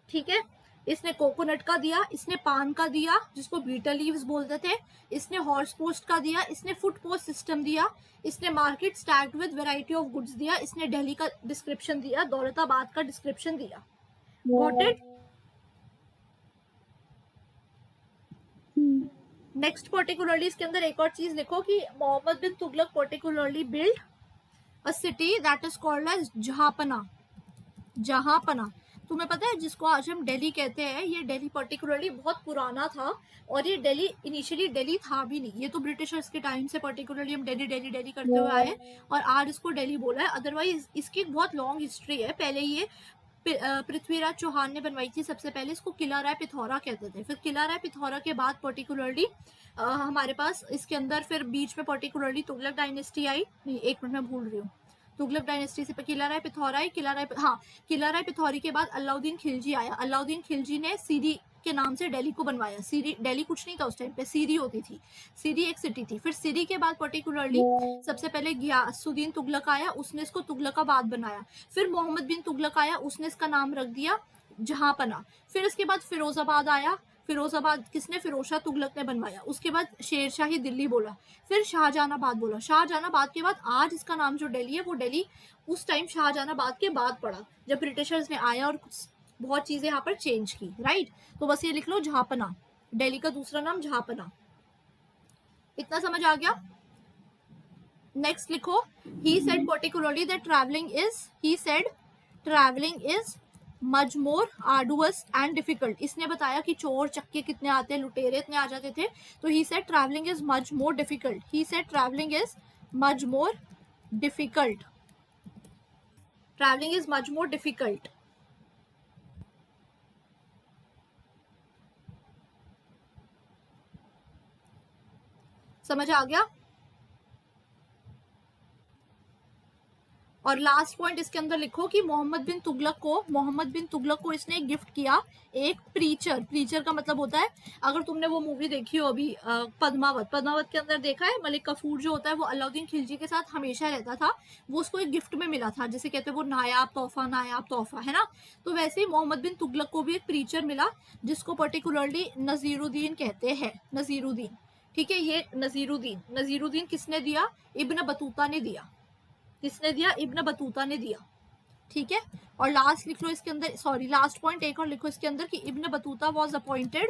Speaker 2: ठीक है, इसने कोकोनट का दिया, इसने पान का दिया जिसको बीटल लीव्स बोलते थे, इसने हॉर्स पोस्ट का दिया, इसने फुट पोस्ट सिस्टम दिया, इसने market stacked with variety of goods दिया, इसने दिल्ली का डिस्क्रिप्शन दिया, दौलताबाद का डिस्क्रिप्शन दिया। Got it. नेक्स्ट पर्टिकुलरली इसके अंदर एक और चीज लिखो कि Muhammad bin Tughlaq particularly build a city that is called as Jahanpanah, Jahanpanah. तुम्हें पता है जिसको आज हम दिल्ली कहते हैं, ये दिल्ली पर्टिकुलरली बहुत पुराना था, और ये दिल्ली इनिशियली दिल्ली था भी नहीं, ये तो ब्रिटिशर्स के टाइम से पर्टिकुलरली हम दिल्ली दिल्ली दिल्ली करते हुए आए और आज इसको दिल्ली बोला है। अदरवाइज इसकी बहुत लॉन्ग हिस्ट्री है। पहले ये पृथ्वीराज चौहान ने बनवाई थी सबसे पहले, इसको किला राय पिथौरा कहते थे। फिर किला राय पिथौरा के बाद पर्टिकुलरली हमारे पास इसके अंदर फिर बीच में पर्टिकुलरली तुगलक डायनेस्टी आई, नहीं एक मिनट में भूल रही हूँ, तुगलक डायनेस्टी से किला राय पिथौरा आई, किला राय पिथौरी के बाद अलाउद्दीन खिलजी आया। अलाउद्दीन खिलजी ने सीरी के नाम से दिल्ली को बनवाया। सीरी, दिल्ली कुछ नहीं था उस टाइम पे, सीरी होती थी, सीरी एक सिटी थी। फिर सीरी के बाद पर्टिकुलरली सबसे पहले गियासुद्दीन तुगलक आया, उसने इसको तुगलकाबाद बनाया। फिर मोहम्मद बिन तुगलक आया, उसने इसका नाम रख दिया जहांपना। फिर इसके बाद फिरोजाबाद आया, फिरोजाबाद किसने, फिरोजशाह तुगलक ने बनवाया। उसके बाद शेरशाही दिल्ली बोला, फिर शाहजहानाबाद बोला। शाहजहानाबाद के बाद आज इसका नाम जो दिल्ली है वो दिल्ली उस टाइम शाहजहानाबाद के बाद पड़ा जब ब्रिटिशर्स ने आया और बहुत चीजें यहाँ पर चेंज की, राइट। तो बस ये लिख लो जहांपना, दिल्ली का दूसरा नाम जहांपना। इतना समझ आ गया। नेक्स्ट लिखो, he said particularly that travelling is, he said travelling is much more arduous and difficult. इसने बताया कि चोर चक्के कितने आते हैं, लुटेरे इतने आ जाते थे, तो he said travelling is much more difficult, he said travelling is much more difficult, travelling is much more difficult. समझ आ गया? और लास्ट पॉइंट इसके अंदर लिखो कि मोहम्मद बिन तुगलक को इसने गिफ्ट किया एक प्रीचर का मतलब होता है, अगर तुमने वो मूवी देखी हो अभी पद्मावत के अंदर देखा है, मलिक कफूर जो होता है वो अलाउद्दीन खिलजी के साथ हमेशा रहता था, वो उसको एक गिफ्ट में मिला था, जैसे कहते हैं वो नायाब तोहफा है ना। तो वैसे ही मोहम्मद बिन तुगलक को भी एक प्रीचर मिला जिसको पर्टिकुलरली नजीरुद्दीन कहते हैं, नजीरुद्दीन। ठीक है, ये नजीरुद्दीन किसने दिया? इब्न बतूता ने दिया। किसने दिया? इब्न बतूता ने दिया। ठीक है, और लास्ट लिख लो इसके अंदर, लास्ट पॉइंट एक और लिखो इसके अंदर कि Ibn Battuta was appointed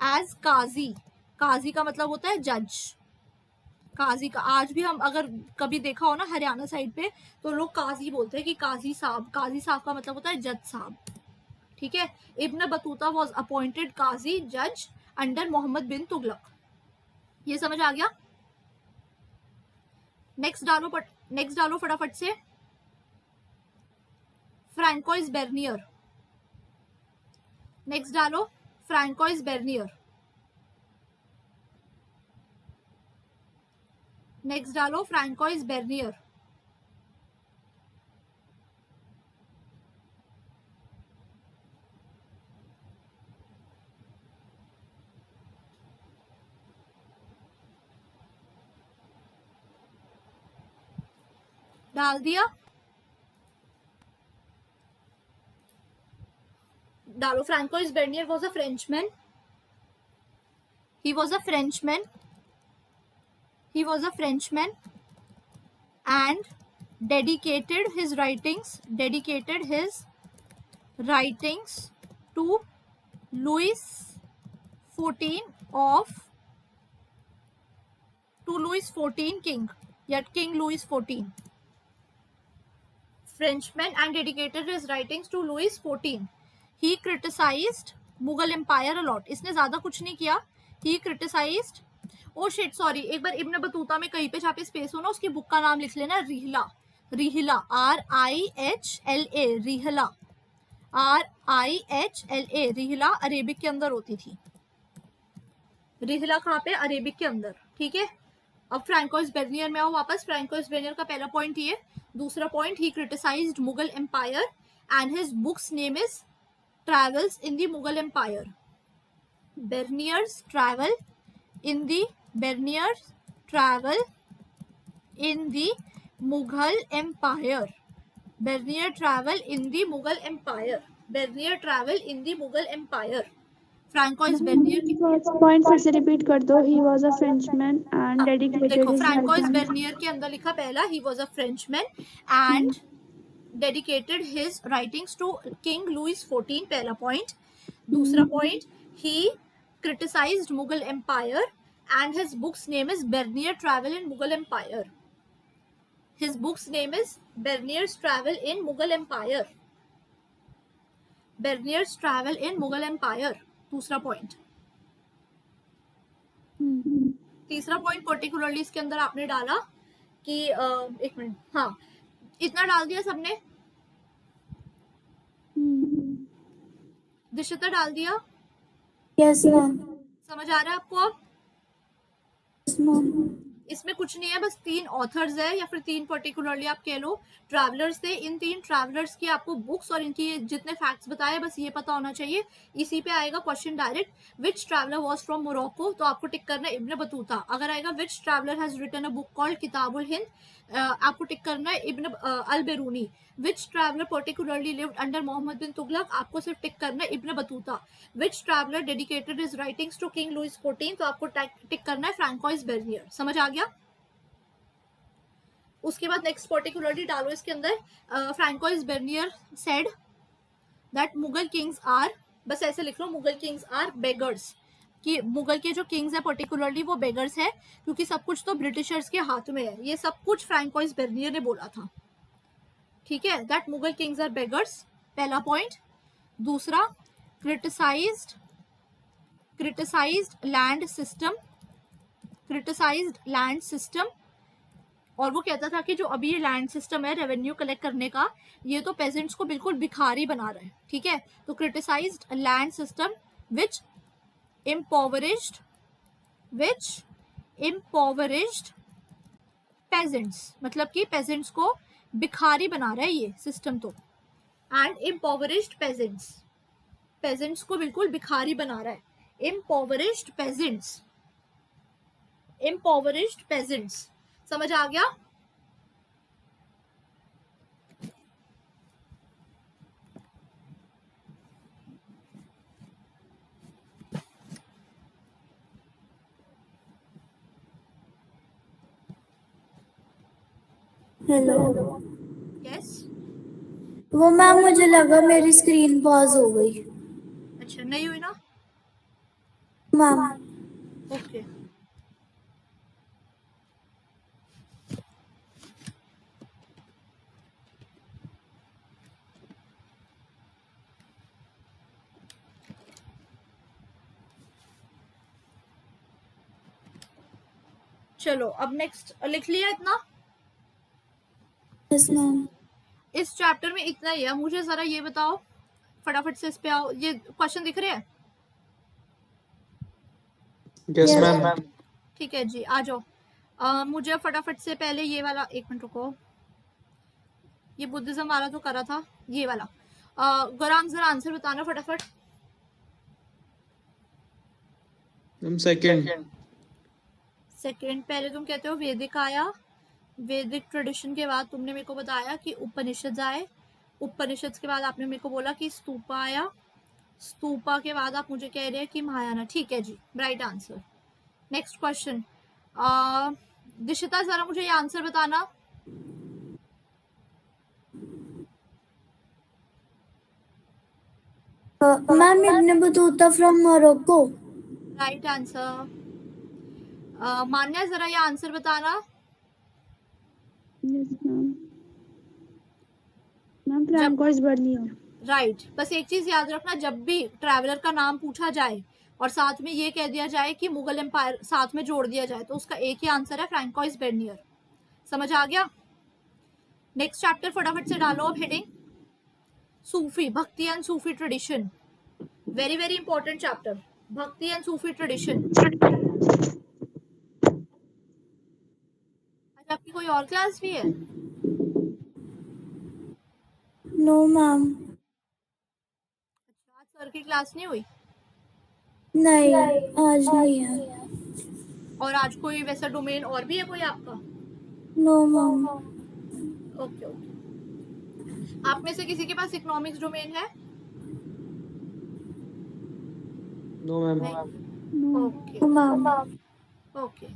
Speaker 2: as qazi. काजी का मतलब होता है जज। काजी का आज भी हम अगर कभी देखा हो ना हरियाणा साइड पे तो लोग काजी बोलते हैं कि काजी साहब का मतलब होता है जज साहब। ठीक है, इब्न बतूता वाज अपॉइंटेड काजी जज अंडर मोहम्मद बिन तुगलक। ये समझ आ गया? नेक्स्ट डालो फटाफट से। Francois Bernier. नेक्स्ट डालो फ्रैंकोइस बेर्नियर। नेक्स्ट डालो फ्रैंकोइस बेर्नियर। डाल दिया? डालो। Francois Bernier was a Frenchman. He was a Frenchman and dedicated his writings to Louis XIV king, yet King Louis XIV. Frenchman and dedicated his writings to Louis XIV. He criticized Mughal Empire a lot. इसने ज्यादा कुछ नहीं किया. He criticized, oh shit, sorry, एक बार Ibn Battuta में कहीं पे जहाँ पे स्पेस हो ना उसकी बुक का नाम लिख लेना, रिहला RIHLA, RIHLA, रिहला अरेबिक के अंदर होती थी। रिहला कहाँ पे? अरेबिक के अंदर। ठीक है, अब फ्रैंकोइस बेर्नियर में आओ वापस। फ्रैंकोइस बेर्नियर का पहला पॉइंट ये, दूसरा point he criticized Mughal empire and his books name is travels in the Mughal empire. Bernier's travel in the Mughal empire. Bernier travel in the Mughal empire. Francois Bernier की
Speaker 1: पॉइंट फिर से रिपीट कर दो। He was a Frenchman and dedicated
Speaker 2: देखो, Francois Bernier के अंदर लिखा पहला, he was a Frenchman and dedicated his writings to king Louis 14, पहला पॉइंट। दूसरा point, he criticized Mughal empire and his books name is Bernier travel in Mughal empire. His books name is Bernier's travel in Mughal empire. Bernier's travel in Mughal empire, दूसरा point. तीसरा point particularly इसके अंदर आपने डाला कि एक मिनट, हाँ, इतना डाल दिया सबने? दिशता डाल दिया?
Speaker 4: Yes ma'am.
Speaker 2: समझ आ रहा है आपको अब?
Speaker 4: Yes ma'am.
Speaker 2: इसमें कुछ नहीं है, बस 3 ऑथर्स है या फिर 3 पर्टिकुलरली आप कह लो ट्रैवलर्स थे। इन 3 ट्रैवलर्स की आपको बुक्स और इनकी जितने फैक्ट्स बताए बस ये पता होना चाहिए। इसी पे आएगा question direct, which traveller was from Morocco, तो आपको टिक करना है इब्न बतूता। अगर आएगा which traveller has written a book called Kitabul Hind, आपको टिक करना है Ibn al Biruni. Which traveller particularly lived under Mohammad bin Tughlaq, आपको सिर्फ टिक करना है Ibn Battuta. Which traveller dedicated his writings to king Louis 14, तो आपको टिक करना है फ्रैंकोइस बेर्नियर। समझ आ गया? उसके बाद नेक्स्ट पर्टिकुलरली डालो इसके अंदर, Francois Bernier said that Mughal kings are, बस ऐसे लिख लो, मुगल किंग्स आर बेगर्स, कि मुगल के जो किंग्स है पर्टिकुलरली वो बेगर्स है, क्योंकि सब कुछ तो ब्रिटिशर्स के हाथ में है। ये सब कुछ फ्रैंकोइस बेर्नियर ने बोला था। ठीक है, that Mughal kings are beggars, पहला पॉइंट। दूसरा, क्रिटिसाइज्ड लैंड सिस्टम, और वो कहता था कि जो अभी ये लैंड सिस्टम है रेवेन्यू कलेक्ट करने का, ये तो पेजेंट्स को बिल्कुल भिखारी बना रहा है। ठीक है, तो criticised land system which impoverished peasants, मतलब कि peasants को भिखारी बना रहा है ये सिस्टम तो. And impoverished peasants को बिल्कुल भिखारी बना रहा है. impoverished peasants समझ आ गया?
Speaker 4: हेलो.
Speaker 2: Yes.
Speaker 4: वो मैम मुझे लगा मेरी स्क्रीन पॉज हो गई.
Speaker 2: अच्छा नहीं हुई ना?
Speaker 4: Ma'am
Speaker 2: okay. चलो अब नेक्स्ट लिख लिया इतना.
Speaker 4: Yes ma'am.
Speaker 2: इस चैप्टर में इतना ही है. मुझे जरा ये बताओ फटाफट से, इस पे आओ. ये क्वेश्चन दिख रहे हैं?
Speaker 3: Yes
Speaker 4: Yes,
Speaker 3: ma'am.
Speaker 2: ठीक है जी, आ जाओ. मुझे फटाफट से पहले ये वाला, एक मिनट रुको, ये बुद्धिज्म वाला तो करा था, ये वाला. गौरांग जरा आंसर बताना फटाफट.
Speaker 3: Ma'am second.
Speaker 2: पहले तुम कहते हो वैदिक आया, वैदिक ट्रेडिशन के बाद तुमने मेरे को बताया कि उपनिषद आए, उपनिषद के बाद आपने मेरे को बोला कि स्तूपा आया, स्तूपा के बाद आप मुझे कह रहे हैं कि महायाना. ठीक है जी, right answer. Next question. Dishita जरा मुझे ये आंसर बताना.
Speaker 4: Ma'am Ibn Battuta from Morocco.
Speaker 2: Right answer. Manya जरा ये आंसर बताना.
Speaker 1: Yes ma'am. Ma'am Francois Bernier.
Speaker 2: Right. बस एक चीज याद रखना, जब भी ट्रैवलर का नाम पूछा जाए और साथ में ये कह दिया जाए कि मुगल एम्पायर साथ में जोड़ दिया जाए, तो उसका एक ही आंसर है, फ्रैंकोइस बेर्नियर. समझ आ गया? नेक्स्ट चैप्टर फटाफट से डालो अब heading. Sufi, bhakti and Sufi tradition. Very very important chapter, bhakti and Sufi tradition. आज आपकी कोई और क्लास भी है?
Speaker 4: No ma'am.
Speaker 2: आज सर की क्लास नहीं हुई?
Speaker 4: नहीं आज नहीं है.
Speaker 2: और आज कोई वैसा डोमेन और भी है कोई आपका?
Speaker 4: No ma'am.
Speaker 2: Okay okay. आप में से किसी के पास इकोनॉमिक्स डोमेन है?
Speaker 3: No ma'am.
Speaker 2: Okay
Speaker 4: ma'am
Speaker 2: okay.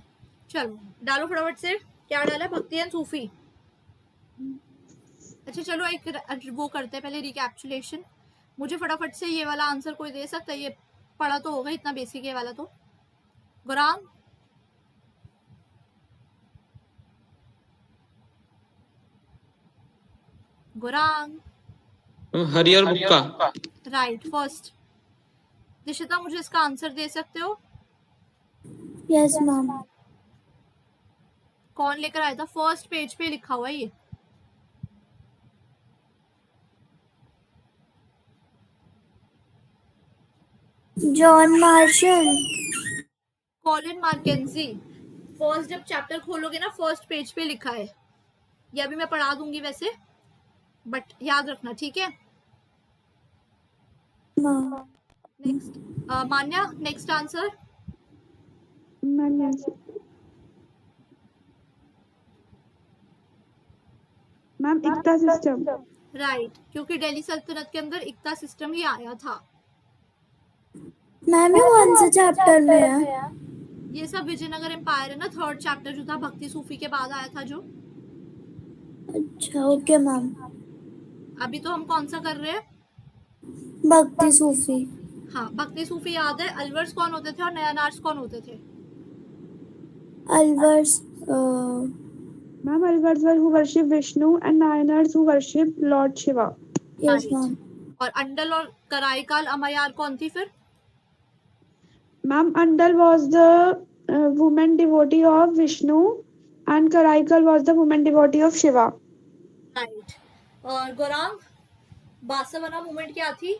Speaker 2: चलो डालो फटाफट से. क्या डाला? भक्ति एंड सूफी. अच्छा चलो एक वो करते हैं पहले रिकैप्चुलेशन. मुझे फटाफट से ये वाला आंसर कोई दे सकता है? ये पढ़ा तो होगा, इतना बेसिक है वाला तो. गुरांग. गुरांग.
Speaker 3: हरियर बुक्का.
Speaker 2: Right first. दिशिता मुझे इसका आंसर दे सकते हो?
Speaker 4: Yes ma'am.
Speaker 2: कौन लेकर आया था? फर्स्ट पेज पे लिखा हुआ है ये.
Speaker 4: John Marshall.
Speaker 2: कॉलिन मार्केंजी. फर्स्ट जब चैप्टर खोलोगे ना, फर्स्ट पेज पे लिखा है. ये अभी मैं पढ़ा दूंगी वैसे, बट याद रखना, ठीक है?
Speaker 4: Ma'am
Speaker 2: next. Manya next answer.
Speaker 1: Ma'am iqta system.
Speaker 2: Right, क्योंकि दिल्ली सल्तनत के अंदर इक्ता सिस्टम ही आया था.
Speaker 4: मैम ये कौन से चैप्टर में है?
Speaker 2: ये सब विजयनगर एम्पायर है ना, थर्ड चैप्टर जो था भक्ति सूफी के बाद आया था जो.
Speaker 4: अच्छा ओके मैम.
Speaker 2: अभी तो हम कौन सा कर रहे हैं?
Speaker 4: भक्ति सूफी.
Speaker 2: हाँ, भक्ति सूफी याद है. अलवर्स कौन होते थे और नयनार्स कौन होते थे?
Speaker 4: Alvars
Speaker 1: ma'am Alvars who worship Vishnu and Nayanars who worship Lord Shiva.
Speaker 4: Yes ma'am.
Speaker 2: और अंडल और कराईकाल अमायार कौन थी फिर?
Speaker 1: Ma'am, Andal was the woman devotee of Vishnu and Karaikal was the woman devotee of Shiva.
Speaker 2: Right. और गौरांग, बासवना मूवमेंट क्या थी?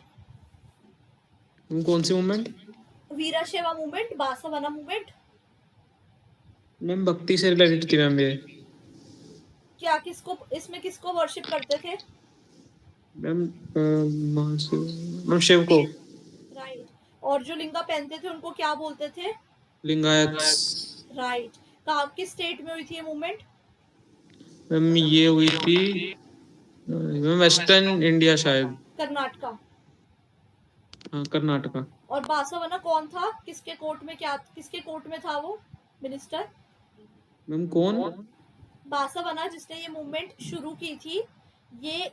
Speaker 3: कौन सी मूवमेंट?
Speaker 2: वीरा शेवा मूवमेंट, बासवना मूवमेंट.
Speaker 3: मैम भक्ति से रिलेटेड थी मैम ये।
Speaker 2: क्या किसको इसमें किसको वर्शिप करते थे?
Speaker 3: मैम मैम शिव को।
Speaker 2: राइट। और जो लिंगा पहनते थे उनको क्या बोलते थे?
Speaker 3: लिंगायत।
Speaker 2: राइट। कहाँ किस स्टेट में हुई थी ये मूवमेंट?
Speaker 3: मैम ये हुई थी मैम वेस्टर्न इंडिया शायद।
Speaker 2: कर्नाटका।
Speaker 3: हाँ कर्नाटका।
Speaker 2: और बासावना कौन था? किसके कोर्ट में किसके कोर्ट में था वो मिनिस्टर?
Speaker 3: मैम कौन?
Speaker 2: बासावना जिसने ये मूवमेंट शुरू की थी, ये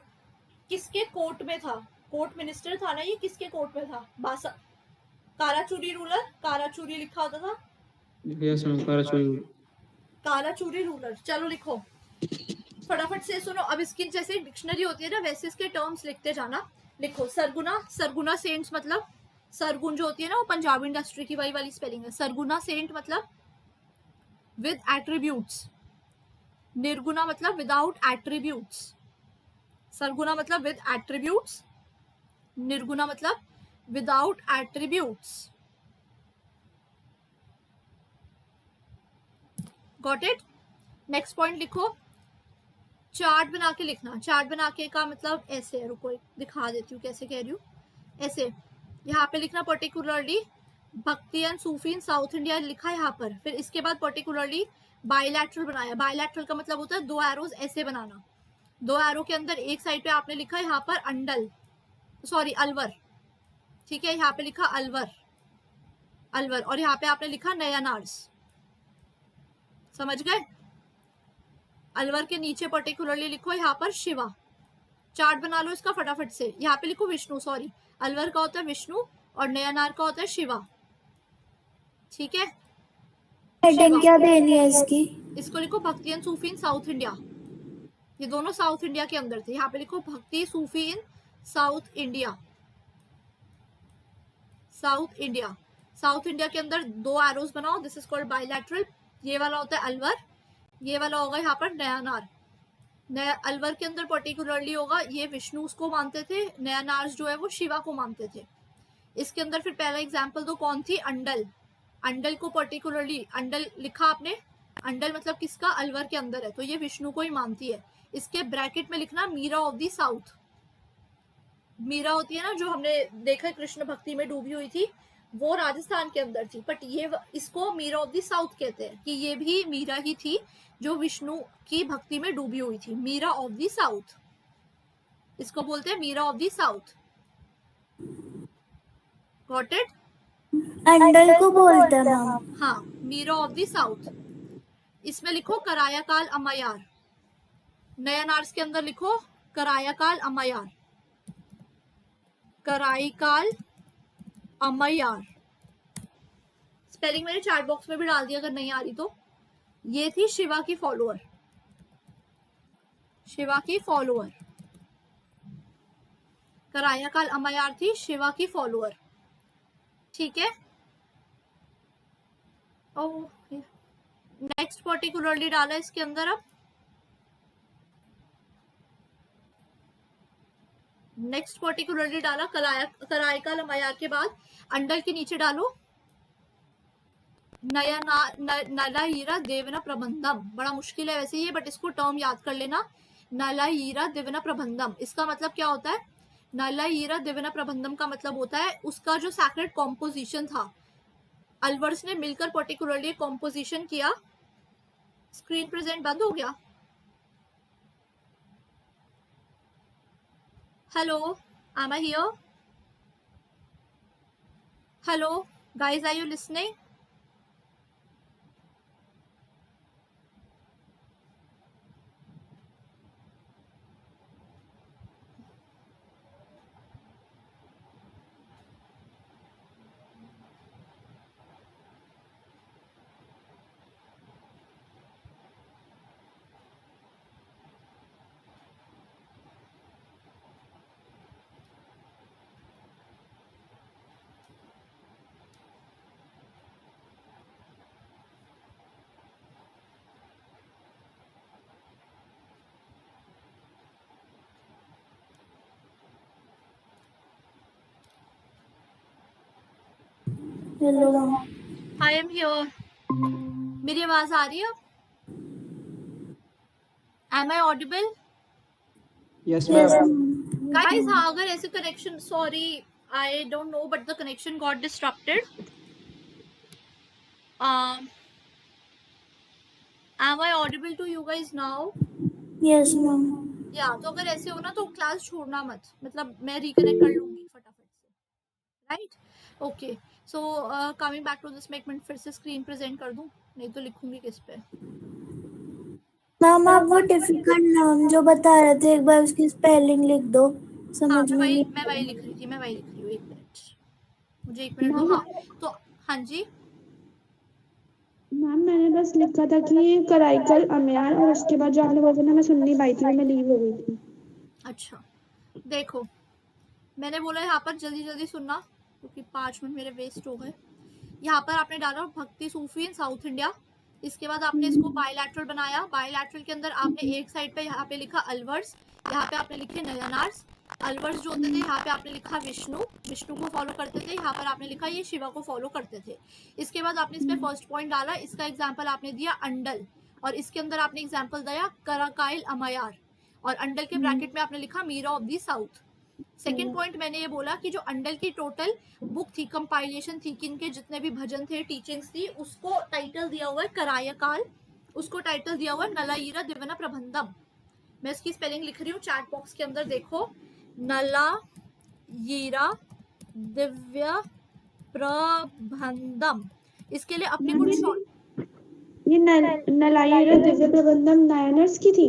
Speaker 2: किसके कोर्ट में था? कोर्ट मिनिस्टर था ना ये, किसके कोर्ट में था? काराचूरी रूलर, काराचूरी लिखा होता था।
Speaker 3: Yes ma'am Karachuri.
Speaker 2: Karachuri ruler. चलो लिखो फटाफट से, सुनो। अब इसकी जैसे डिक्शनरी होती है ना वैसे इसके टर्म्स लिखते जाना। लिखो सरगुना। सरगुना सेंट्स मतलब सरगुन जो होती है ना वो पंजाबी इंडस्ट्री की वही वाली स्पेलिंग है। सरगुना सेंट मतलब विद एट्रीब्यूट्स। निर्गुना मतलब विदाउट एट्रीब्यूट्स। सरगुना मतलब विद एट्रीब्यूट्स, निर्गुना मतलब without attributes. Got it? Next point लिखो। चार्ट बना के लिखना। चार्ट बना के का मतलब ऐसे, रुको दिखा देती हूँ कैसे कह रही हूँ। ऐसे यहाँ पे लिखना पर्टिकुलरली भक्ति and Sufi in south India लिखा है यहाँ पर। फिर इसके बाद पर्टिकुलरली बायलैटरल बनाया। बायलैटरल का मतलब होता है दो एरोज ऐसे बनाना। दो एरो के अंदर एक साइड पे आपने लिखा यहाँ पर अंडल, सॉरी अलवर, ठीक है। यहाँ पे लिखा अलवर, अलवर, और यहाँ पे आपने लिखा नयानार्स। समझ गए? अलवर के नीचे पर्टिकुलरली लिखो यहाँ पर शिवा। चार्ट बना लो इसका फटाफट से। यहाँ पे लिखो विष्णु, सॉरी अलवर का होता है विष्णु और नयानार का होता है शिवा, ठीक है।
Speaker 4: हेडिंग क्या देनी है इसकी?
Speaker 2: इसको लिखो भक्ति and Sufi in south India. ये दोनों साउथ इंडिया के अंदर थे। यहाँ पे लिखो bhakti Sufi in south India. South India, south India के अंदर दो एरोज बनाओ, दिस इज कॉल्ड बायलैटरल। ये वाला होता है अलवर, ये वाला होगा यहाँ पर नयानार। नया अलवर के अंदर पर्टिकुलरली होगा ये विष्णु उसको मानते थे, नयानार्स जो है वो शिवा को मानते थे। इसके अंदर फिर पहला एग्जाम्पल तो कौन थी? अंडल। अंडल को पर्टिकुलरली अंडल लिखा आपने, अंडल मतलब किसका? अलवर के अंदर है, तो ये विष्णु को ही मानती है। इसके ब्रैकेट में लिखना Meera of the south. Meera होती है ना जो हमने देखा कृष्ण भक्ति में डूबी हुई थी, वो राजस्थान के अंदर थी, बट ये इसको मीरा ऑफ द साउथ कहते हैं कि ये भी मीरा ही थी जो विष्णु की भक्ति में डूबी हुई थी। मीरा ऑफ द साउथ, इसको बोलते हैं Meera of the south. Got it?
Speaker 4: Andal को बोलते हैं मैम।
Speaker 2: हाँ, मीरा ऑफ द साउथ। इसमें लिखो करायाकाल अम्मयार। नयनार्स के अंदर लिखो करायाकाल अम्मयार, कराईकाल अम्मयार। स्पेलिंग मैंने चैट बॉक्स में भी डाल दिया अगर नहीं आ रही तो। ये थी शिवा की फॉलोअर, शिवा की फॉलोअर। करायाकाल अम्मयार थी शिवा की फॉलोअर, ठीक है। नेक्स्ट पर्टिकुलरली डाला इसके अंदर। अब नेक्स्ट पर्टिकुलरली डाला करायाकाल अम्मयार के बाद अंडल के नीचे डालो नलायिरा देवना प्रबंधम। बड़ा मुश्किल है वैसे ये, बट इसको टर्म याद कर लेना। नलायिरा देवना प्रबंधम, इसका मतलब क्या होता है? नलायिरा देवना प्रबंधम का मतलब होता है उसका जो सैक्रेड कॉम्पोजिशन था, अलवर्स ने मिलकर पर्टिकुलरली कॉम्पोजिशन किया। स्क्रीन प्रेजेंट बंद हो गया? Hello, am I here? Hello guys, are you listening?
Speaker 4: Hello ma'am.
Speaker 2: I am here. मेरी आवाज आ रही है? Am I audible?
Speaker 3: Yes
Speaker 4: Yes,
Speaker 3: ma'am.
Speaker 4: ma'am.
Speaker 2: Guys, हाँ, अगर ऐसे connection, sorry, I don't know, but the connection got disrupted. Am I audible to you guys now?
Speaker 4: Yes, ma'am.
Speaker 2: या तो अगर ऐसे हो ना तो क्लास छोड़ना मत, मतलब मैं रिकनेक्ट कर लूंगी फटाफट से, right? Okay, so coming back to this, मैं एक मिनट फिर से स्क्रीन प्रेजेंट कर दूं, नहीं तो लिखूंगी किस पे।
Speaker 4: मैम आप वो डिफिकल्ट नाम जो बता रहे थे एक बार उसकी स्पेलिंग लिख दो,
Speaker 2: हाँ,
Speaker 4: समझ में नहीं।
Speaker 2: मैं वही लिख रही थी, एक मिनट, मुझे एक मिनट दो। हाँ, तो हाँ जी,
Speaker 1: मैम मैंने बस लिखा था कि कराईकल अमयार, और उसके बाद जो आपने बोला ना मैं सुन नहीं पाई थी, मैं लीव हो गई थी।
Speaker 2: अच्छा देखो, मैंने बोला यहाँ पर जल्दी जल्दी सुनना क्योंकि 5 मिनट मेरे वेस्ट हो गए। यहाँ पर आपने डाला भक्ति सूफी इन साउथ इंडिया, इसके बाद आपने इसको बायलैटरल बनाया। बायलैटरल के अंदर आपने एक साइड पे यहाँ पे लिखा अलवर्स, यहाँ पे आपने लिखे नयनार्स। अलवर्स जो होते थे यहाँ पे आपने लिखा विष्णु, विष्णु को फॉलो करते थे, यहाँ पर आपने लिखा ये शिवा को फॉलो करते थे। इसके बाद आपने इस पे फर्स्ट पॉइंट डाला, इसका एग्जाम्पल आपने दिया अंडल, और इसके अंदर आपने एग्जाम्पल दिया कराकाइल अमायार, और अंडल के ब्रैकेट में आपने लिखा Meera of the south. Second point मैंने ये बोला कि जो अंडल की टोटल बुक थी, कंपाइलेशन थी, किनके जितने भी भजन थे, टीचिंग्स थी, उसको टाइटल दिया हुआ है करायकाल, उसको टाइटल दिया हुआ है नलायिरा दिव्य प्रबंधम। मैं इसकी स्पेलिंग लिख रही हूँ चैट बॉक्स के अंदर, देखो, नलायिरा दिव्य प्रबंधम। इसके लिए अपनी कुछ शॉर्ट,
Speaker 1: ये नलायिरा दिव्य प्रबंधम नायनर्स की थी,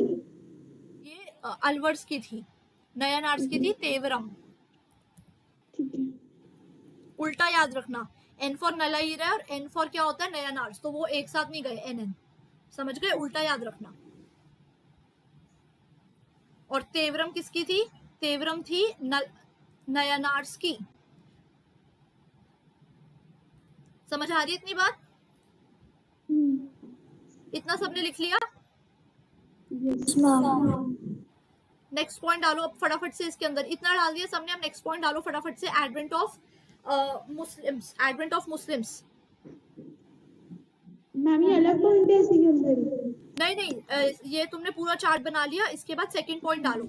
Speaker 2: ये अलवर्स की थी, नयनार्स की थी तेवरम।
Speaker 1: ठीक है।
Speaker 2: उल्टा याद रखना, एन फॉर नलायिरा और एन फॉर क्या होता है नयनार्स, तो वो एक साथ नहीं गए, एन समझ गए, उल्टा याद रखना। और तेवरम किसकी थी? तेवरम थी नयनार्स की। समझ आ रही है इतनी बात? इतना सबने लिख लिया?
Speaker 4: Yes, ma'am.
Speaker 2: नेक्स्ट पॉइंट डालो अब फटाफट से, इसके अंदर इतना डाल दिया सबने, अब नेक्स्ट पॉइंट डालो फटाफट से, advent of Muslims, advent of Muslims.
Speaker 1: Ma'am ये अलग पॉइंट है इसी के अंदर?
Speaker 2: नहीं, ये तुमने पूरा चार्ट बना लिया, इसके बाद सेकंड पॉइंट डालो,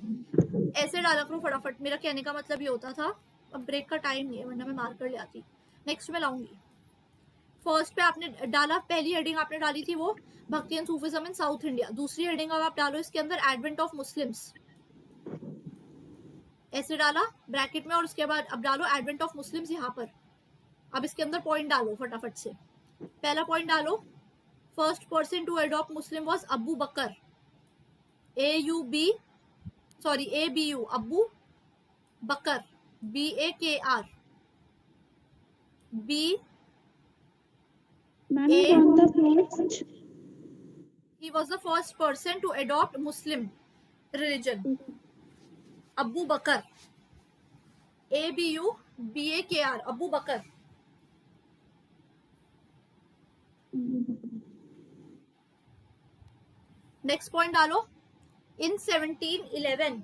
Speaker 2: ऐसे डाला करो फटाफट। मेरा कहने का मतलब ये होता था, अब ब्रेक का टाइम नहीं है वरना मैं मार कर ले आती, नेक्स्ट में लाऊंगी। फर्स्ट पे आपने डाला, पहली हेडिंग आपने डाली थी वो भक्ति and Sufism in south India, दूसरी हेडिंग अब आप डालो इसके अंदर एडवेंट ऑफ मुस्लिम्स, ऐसे डाला ब्रैकेट में, और उसके बाद अब डालो एडवेंट ऑफ मुस्लिम्स यहाँ पर। अब इसके अंदर पॉइंट डालो फटाफट से। पहला पॉइंट डालो, first person to adopt Muslim was Abu Bakr, ABU, Abu Bakr, BAKR, B
Speaker 1: ma'am ये कौन था first?
Speaker 2: he was the first person to adopt Muslim religion, Abu Bakr, ABU BAKR, Abu Bakr. Next point डालो, in 1711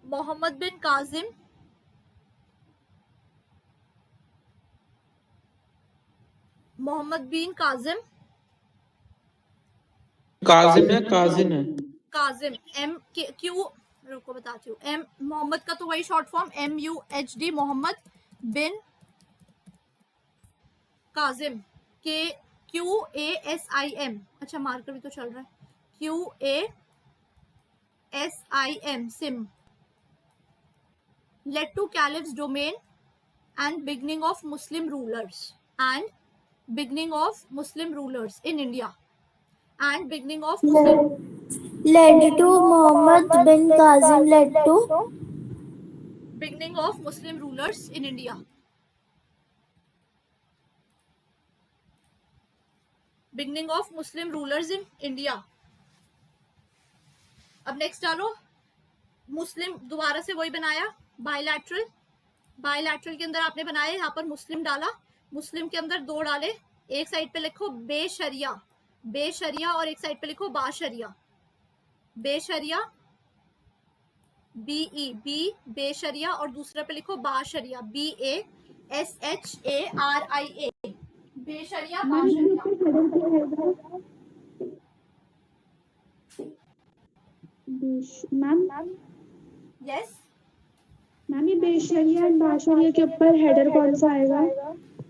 Speaker 2: Mohammad बिन काजिम,
Speaker 3: काजिम है, काजिम है,
Speaker 2: Kazim, MQ, रुको बताती हूँ, M Mohammad का तो वही शॉर्ट फॉर्म MUHD, मोहम्मद बिन काजिम, QASIM, अच्छा मार्कर भी तो चल रहा है, QASIM, SIM, led to caliph's domain and beginning of Muslim rulers in India, and beginning of Muslim,
Speaker 4: Led to Muhammad bin Qasim, led to
Speaker 2: beginning of Muslim rulers in India, beginning of Muslim rulers in India। अब next डालो, मुस्लिम दोबारा से वही बनाया, bilateral के अंदर आपने बनाया, यहाँ पर मुस्लिम डाला, मुस्लिम के अंदर दो डाले, एक साइड पे लिखो बेशरिया, और एक साइड पे लिखो बाशरिया, बेशरिया BE, बी बेशरिया, और दूसरे पे लिखो बाशरिया, BASHARIA, बेशरिया
Speaker 1: मैम ये
Speaker 2: बाशरिया।
Speaker 1: इसका header क्या रहेगा? मैम
Speaker 2: यस,
Speaker 1: मैम ये बेशरिया एंड बाशरिया के ऊपर हेडर कौन सा आएगा?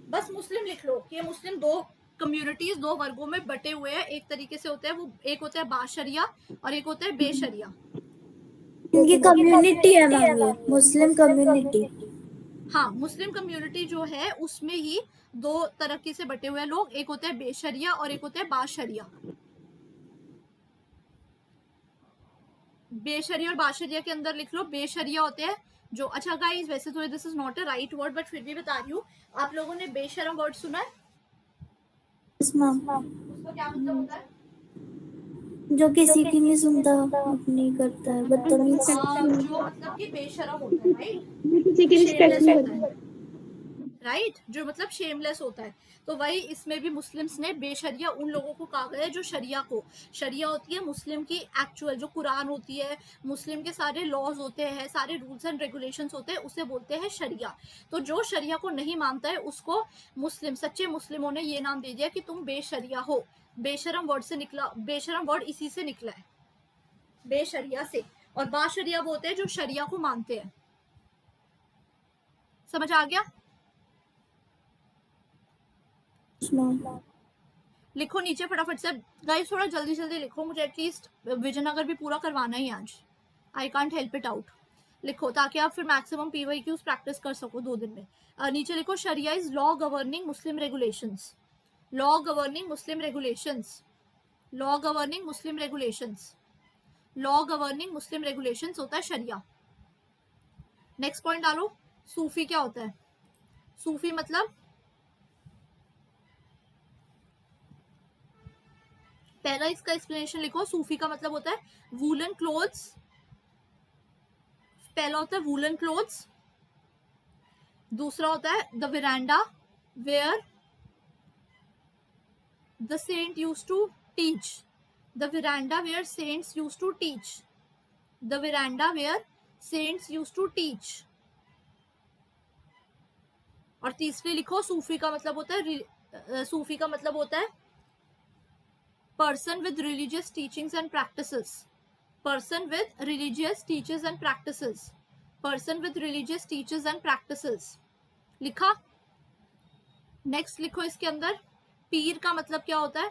Speaker 2: बस मुस्लिम लिख लो कि ये मुस्लिम दो कम्युनिटीज, दो वर्गों में बटे हुए हैं। एक तरीके से होते हैं वो, एक होता है बाशरिया और एक होता है बेशरिया।
Speaker 4: इनकी कम्युनिटी है मैम, ये मुस्लिम कम्युनिटी।
Speaker 2: हाँ, मुस्लिम कम्युनिटी जो है उसमें ही दो तरक्की से बटे हुए लोग, एक होता है बेशरिया और एक होता है बाशरिया। बेशरिया और बाशरिया के अंदर लिख लो, बेशरिया होते हैं जो, अच्छा गाइस वैसे तो this is not a right word but फिर भी बता रही हूँ, आप लोगों ने बेशरम वर्ड सुना है?
Speaker 4: यस मैम,
Speaker 2: उसका क्या मतलब होता है?
Speaker 4: जो किसी की नहीं सुनता, अपनी करता है, बदतमीज।
Speaker 2: जो मतलब कि बेशरम होता है, राइट?
Speaker 1: किसी की रिस्पेक्ट
Speaker 2: शेमलेस
Speaker 1: नहीं
Speaker 2: होता
Speaker 1: करती।
Speaker 2: है, राइट? जो मतलब शेमलेस होता है। तो वही इसमें भी मुस्लिम्स ने बेशरिया उन लोगों को कहा गया है जो शरिया को, शरिया होती है मुस्लिम की एक्चुअल जो कुरान होती है, मुस्लिम के सारे लॉज होते हैं, सारे रूल्स एंड रेगुलेशंस होते हैं, उसे बोलते हैं शरिया। तो जो शरिया को नहीं मानता है उसको मुस्लिम, सच्चे मुस्लिमों ने ये नाम दे दिया कि तुम बेशरिया हो। बेशरम वर्ड से निकला, बेशरम वर्ड इसी से निकला है, बेशरिया से। और बाशरिया बोलते हैं जो शरिया को मानते हैं। समझ आ गया? लिखो नीचे फटाफट से गाइस, थोड़ा जल्दी जल्दी लिखो, मुझे एटलीस्ट विजयनगर भी पूरा करवाना ही आज, I can't help it out. लिखो ताकि आप फिर मैक्सिमम PYQs प्रैक्टिस कर सको 2 दिन में। नीचे लिखो, sharia is law governing Muslim regulations, law governing Muslim regulations, law governing Muslim regulations, law governing Muslim regulations होता है शरिया। नेक्स्ट पॉइंट डालो, सूफी क्या होता है? सूफी मतलब, पहला इसका एक्सप्लेनेशन लिखो, सूफी का मतलब होता है वूलन क्लोथ्स, पहला होता है वूलन क्लोथ्स, दूसरा होता है the veranda where the saint used to teach, the veranda where saints used to teach, the veranda where saints used to teach. और तीसरी लिखो, सूफी का मतलब होता है, सूफी का मतलब होता है person with religious teachings and practices, person with religious teachers and practices, person with religious teachers and practices। लिखा? नेक्स्ट लिखो इसके अंदर, पीर का मतलब क्या होता है?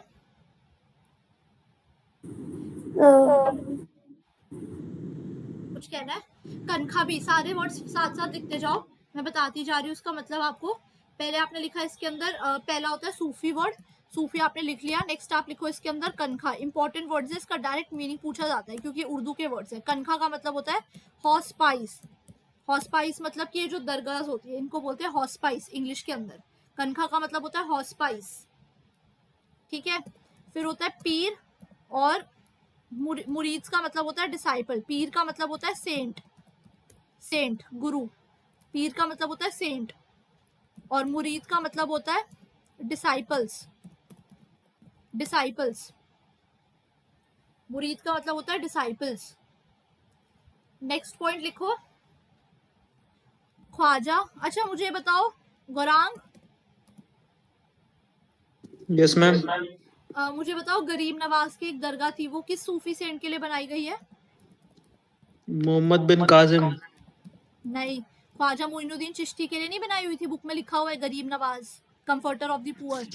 Speaker 2: कुछ कहना है? कनखा भी, सारे वर्ड्स साथ साथ लिखते जाओ, मैं बताती जा रही हूँ उसका मतलब आपको। पहले आपने लिखा इसके अंदर, पहला होता है सूफी वर्ड, सूफी आपने लिख लिया। नेक्स्ट आप लिखो इसके अंदर कनखा, इंपॉर्टेंट वर्ड्स है, इसका डायरेक्ट मीनिंग पूछा जाता है क्योंकि उर्दू के वर्ड्स है। कनखा का मतलब होता है हॉस्पाइस, हॉस्पाइस मतलब कि ये जो दरगाह होती है इनको बोलते हैं हॉस्पाइस इंग्लिश के अंदर, कनखा का मतलब होता है हॉस्पाइस, ठीक है? फिर होता है पीर, और मुरीद का मतलब होता है डिसाइपल, पीर का मतलब होता है सेंट, सेंट गुरु, पीर का मतलब होता है सेंट, और मुरीद का मतलब होता है डिसाइपल्स, डिसाइपल्स, मुरीद का मतलब होता है डिसाइपल्स। नेक्स्ट पॉइंट लिखो, ख्वाजा। अच्छा मुझे बताओ गौरांग,
Speaker 3: यस मैम।
Speaker 2: मुझे बताओ गरीब नवाज की एक दरगाह थी, वो किस सूफी सेंट के लिए बनाई गई है?
Speaker 3: मोहम्मद बिन कासिम।
Speaker 2: नहीं, ख्वाजा मोइनुद्दीन चिश्ती के लिए नहीं बनाई हुई थी, बुक में लिखा हुआ है गरीब Nawaz, comforter of the poor.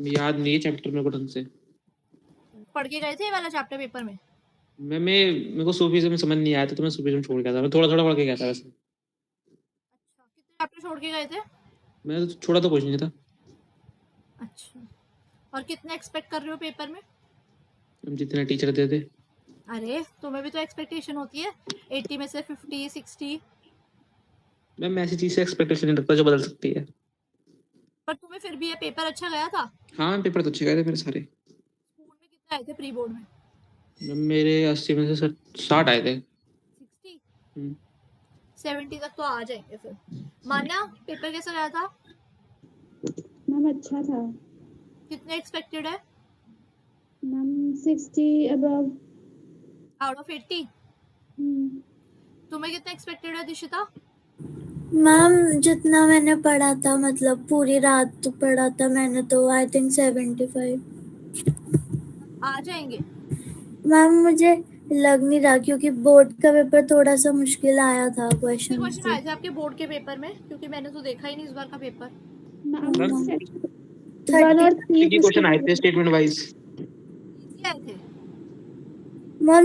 Speaker 3: याद नहीं है चैप्टर मेरे को ढंग से।
Speaker 2: पढ़ के गए थे ये वाला चैप्टर पेपर में?
Speaker 3: मेरे को सूफीज़्म समझ नहीं आया था तो मैं सूफीज़्म छोड़ गया था। मैं थोड़ा थोड़ा पढ़ के गया था वैसे।
Speaker 2: अच्छा, कितने चैप्टर छोड़ के गए थे?
Speaker 3: मैं तो छोड़ा तो कुछ नहीं था।
Speaker 2: अच्छा, और कितने एक्सपेक्ट कर रहे हो पेपर में?
Speaker 3: हम जितने टीचर दे दे।
Speaker 2: अरे तुम्हें भी तो एक्सपेक्टेशन होती है, 80 में से 50 60।
Speaker 3: मैम मैं ऐसी चीज से एक्सपेक्टेशन नहीं रखता जो बदल सकती है।
Speaker 2: पर तुम्हें फिर भी ये पेपर अच्छा गया था?
Speaker 3: हाँ पेपर तो अच्छे गए थे मेरे सारे।
Speaker 2: स्कूल में कितने आए थे प्री बोर्ड में?
Speaker 3: मैम मेरे 80 में से 60 आए थे।
Speaker 2: 60?
Speaker 3: हम्म।
Speaker 2: 70 तक तो आ जाएंगे फिर। मान्या, पेपर कैसा गया था?
Speaker 1: मैम अच्छा था
Speaker 2: कितने एक्सपेक्टेड है?
Speaker 1: Ma'am, 60 above.
Speaker 2: Out of 80? तुम्हें कितना एक्सपेक्टेड है दिशिता?
Speaker 4: मैम जितना मैंने पढ़ा था, मतलब पूरी रात तो पढ़ा था मैंने, तो आई थिंक 75।
Speaker 2: आ जाएंगे?
Speaker 4: मैम मुझे लग नहीं रहा, क्योंकि बोर्ड का पेपर थोड़ा सा मुश्किल आया था
Speaker 2: कितने
Speaker 4: क्वेश्चन।
Speaker 2: क्वेश्चन आए थे आपके बोर्ड के पेपर में? क्योंकि मैंने तो देखा ही नहीं इस बार का पेपर।
Speaker 1: मैम
Speaker 3: मैम
Speaker 1: 1 और 3
Speaker 3: की क्वेश्चन आए थे स्टेटमेंट वाइज।
Speaker 2: इजी आए थे?
Speaker 4: मैम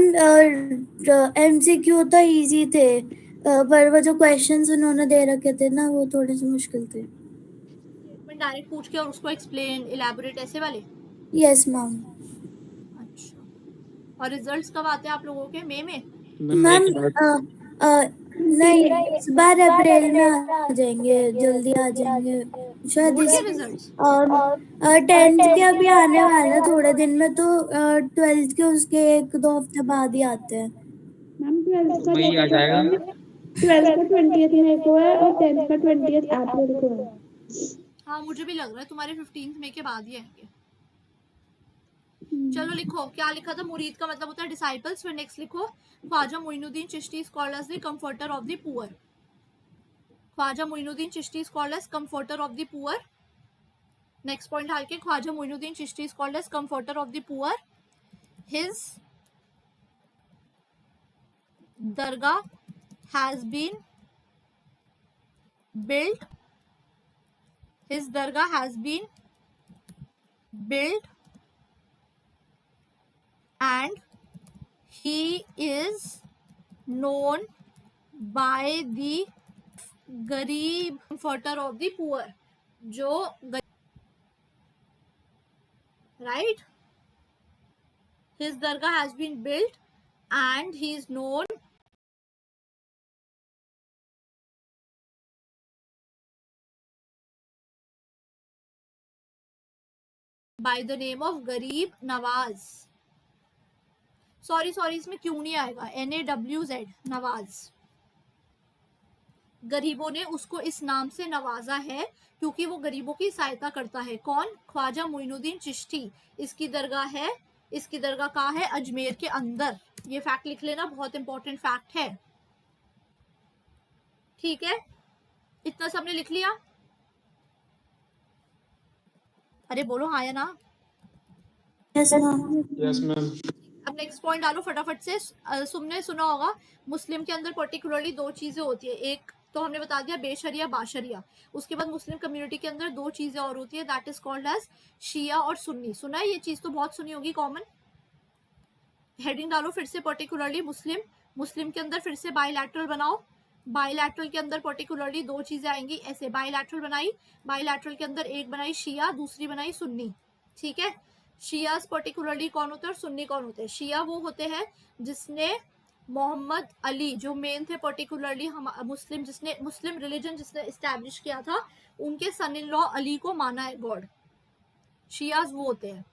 Speaker 4: MCQ तो इजी थे, पर वो जो क्वेश्चंस उन्होंने दे रखे थे ना, वो थोड़े से मुश्किल थे।
Speaker 2: स्टेटमेंट डायरेक्ट पूछ के और उसको एक्सप्लेन इलैबोरेट ऐसे वाले?
Speaker 4: Yes ma'am.
Speaker 2: अच्छा, और रिजल्ट्स कब आते हैं आप लोगों के? मई में?
Speaker 4: मैम नहीं, इस बार अप्रैल में आ जाएंगे, जल्दी आ जाएंगे शायद
Speaker 2: बोर्ड
Speaker 4: इस
Speaker 2: के रिजल्ट्स?
Speaker 4: और 10th के अभी आने वाले हैं थोड़े दिन में, तो 12th के उसके 1-2 हफ्ते बाद ही आते हैं।
Speaker 1: मैम 12th का
Speaker 3: मई आ जाएगा।
Speaker 1: 12th का 20th मई को है और 10th का 20th अप्रैल को है।
Speaker 2: हाँ मुझे भी लग रहा है तुम्हारे 15 मई के बाद ही आएंगे। चलो लिखो, क्या लिखा था? मुरीद का मतलब होता है डिसाइपल्स। फिर नेक्स्ट लिखो, Khwaja Moinuddin Chishti is called as the comforter of the poor. Khwaja Moinuddin Chishti is called as comforter of the poor. Next point डाल के, Khwaja Moinuddin Chishti is called as comforter of the poor. His dargah has been built. His dargah has been built and he is known by the गरीब, comforter of the poor. जो right, his dargah has been built and he is known by the name of गरीब Nawaz. Sorry इसमें क्यों नहीं आएगा, NAWZ, Nawaz. गरीबों ने उसको इस नाम से नवाजा है क्योंकि वो गरीबों की सहायता करता है। कौन? ख्वाजा मोइनुद्दीन चिश्ती। इसकी दरगाह है, इसकी दरगाह कहाँ है? अजमेर के अंदर। ये फैक्ट लिख लेना, बहुत इंपॉर्टेंट फैक्ट है। ठीक है, इतना सबने लिख लिया? अरे बोलो हाँ या ना।
Speaker 4: Yes ma'am.
Speaker 3: Yes ma'am.
Speaker 2: अब नेक्स्ट पॉइंट डालो फटाफट से। तुमने सुना होगा मुस्लिम के अंदर पर्टिकुलरली 2 चीजें होती है। एक तो हमने बता दिया बेशरिया बाशरिया। उसके बाद मुस्लिम कम्युनिटी के अंदर 2 चीजें और होती है, दैट इज कॉल्ड एज शिया और सुन्नी। सुना है ये चीज तो बहुत सुनी होगी कॉमन। हेडिंग डालो फिर से, पर्टिकुलरली मुस्लिम। मुस्लिम के अंदर फिर से बायलैटरल बनाओ। बायलैटरल के अंदर पर्टिकुलरली 2 चीजें आएंगी। ऐसे बायलैटरल बनाई, बायलैटरल के अंदर एक बनाई शिया, दूसरी बनाई सुन्नी। ठीक है, शियास पर्टिकुलरली कौन होते हैं और सुन्नी कौन होते हैं? शिया वो होते हैं जिसने मोहम्मद अली, जो मेन थे पर्टिकुलरली मुस्लिम, जिसने मुस्लिम रिलीजन जिसने इस्टेब्लिश किया था, उनके सन इन लॉ अली को माना है गॉड। शियास वो होते हैं।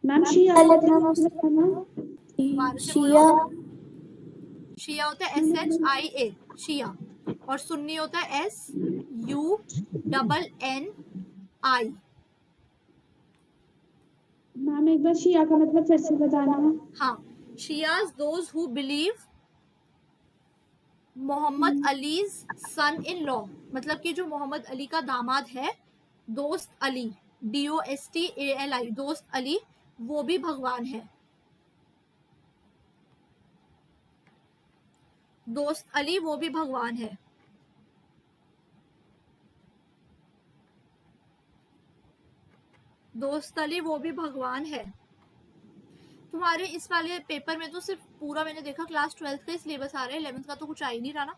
Speaker 1: मैम शिया
Speaker 4: शिया
Speaker 2: शिया होता है SHIA, शिया। और सुन्नी होता है SUNNI।
Speaker 1: मैम एक बार शिया का मतलब फिर से बताना।
Speaker 2: हाँ, Shias those who believe Muhammad Ali's son in law, मतलब कि जो मोहम्मद अली का दामाद है, दोस्त अली, DOSTALI, दोस्त अली, वो भी भगवान है। दोस्त अली वो भी भगवान है। दोस्त अली वो भी भगवान है। तुम्हारे इस वाले पेपर में तो सिर्फ पूरा मैंने देखा क्लास 12th का सिलेबस आ रहा है, 11th का तो कुछ आ ही नहीं रहा ना।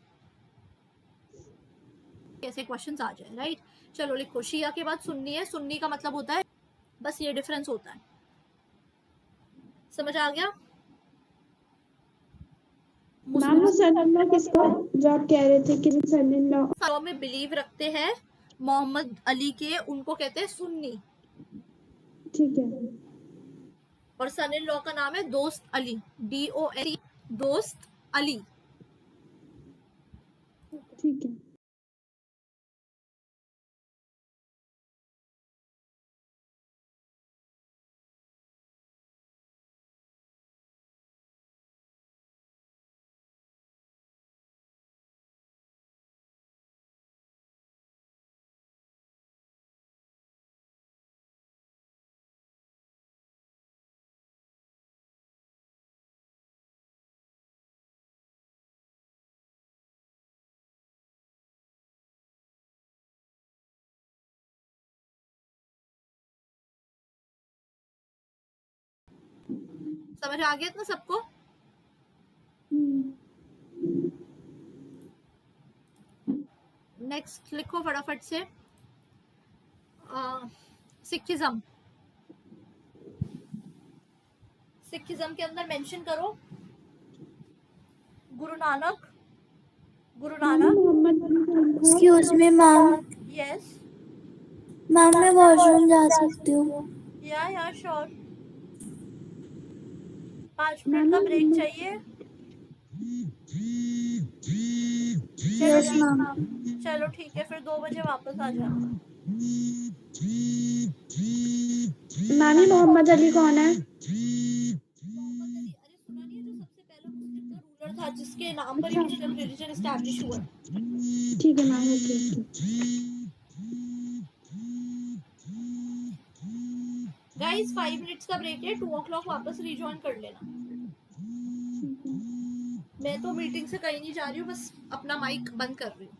Speaker 2: कैसे क्वेश्चंस आ जाए, राइट। चलो लिखो, शिया के बाद सुन्नी है। सुन्नी का मतलब होता है, बस ये डिफरेंस होता है। समझ आ गया?
Speaker 1: मैम वो सन इन लॉ किसका, जो आप कह रहे थे कि सन इन लॉ
Speaker 2: में बिलीव रखते हैं मोहम्मद अली के, उनको कहते हैं सुन्नी।
Speaker 1: ठीक है।
Speaker 2: और सन इन लॉ का नाम है दोस्त अली, DOST, दोस्त अली।
Speaker 1: ठीक है।
Speaker 2: समझ आ गया ना सबको? नेक्स्ट लिखो फटाफट से। सिखिज्म, सिखिज्म के अंदर मेंशन करो Guru Nanak, Guru Nanak.
Speaker 1: Mohammad
Speaker 4: excuse me ma'am,
Speaker 2: yes,
Speaker 4: ma'am मैं वॉशरूम जा सकती हूँ?
Speaker 2: या श्योर। 5 मिनट का ब्रेक चाहिए? चलो
Speaker 4: यस मैम।
Speaker 2: चलो ठीक है, फिर 2 बजे वापस आ जाना।
Speaker 1: मैम, ये मोहम्मद अली कौन है?
Speaker 2: मोहम्मद अली, अरे सुना नहीं है, जो सबसे पहला मुस्लिम का रूलर था, जिसके नाम पर ही मुस्लिम रिलीजन एस्टैब्लिश हुआ।
Speaker 1: ठीक है मैम, ओके।
Speaker 2: गाइस 5 मिनट्स का ब्रेक है, 2 o'clock वापस रिजॉइन कर लेना। मैं तो मीटिंग से कहीं नहीं जा रही हूँ, बस अपना माइक बंद कर रही हूँ।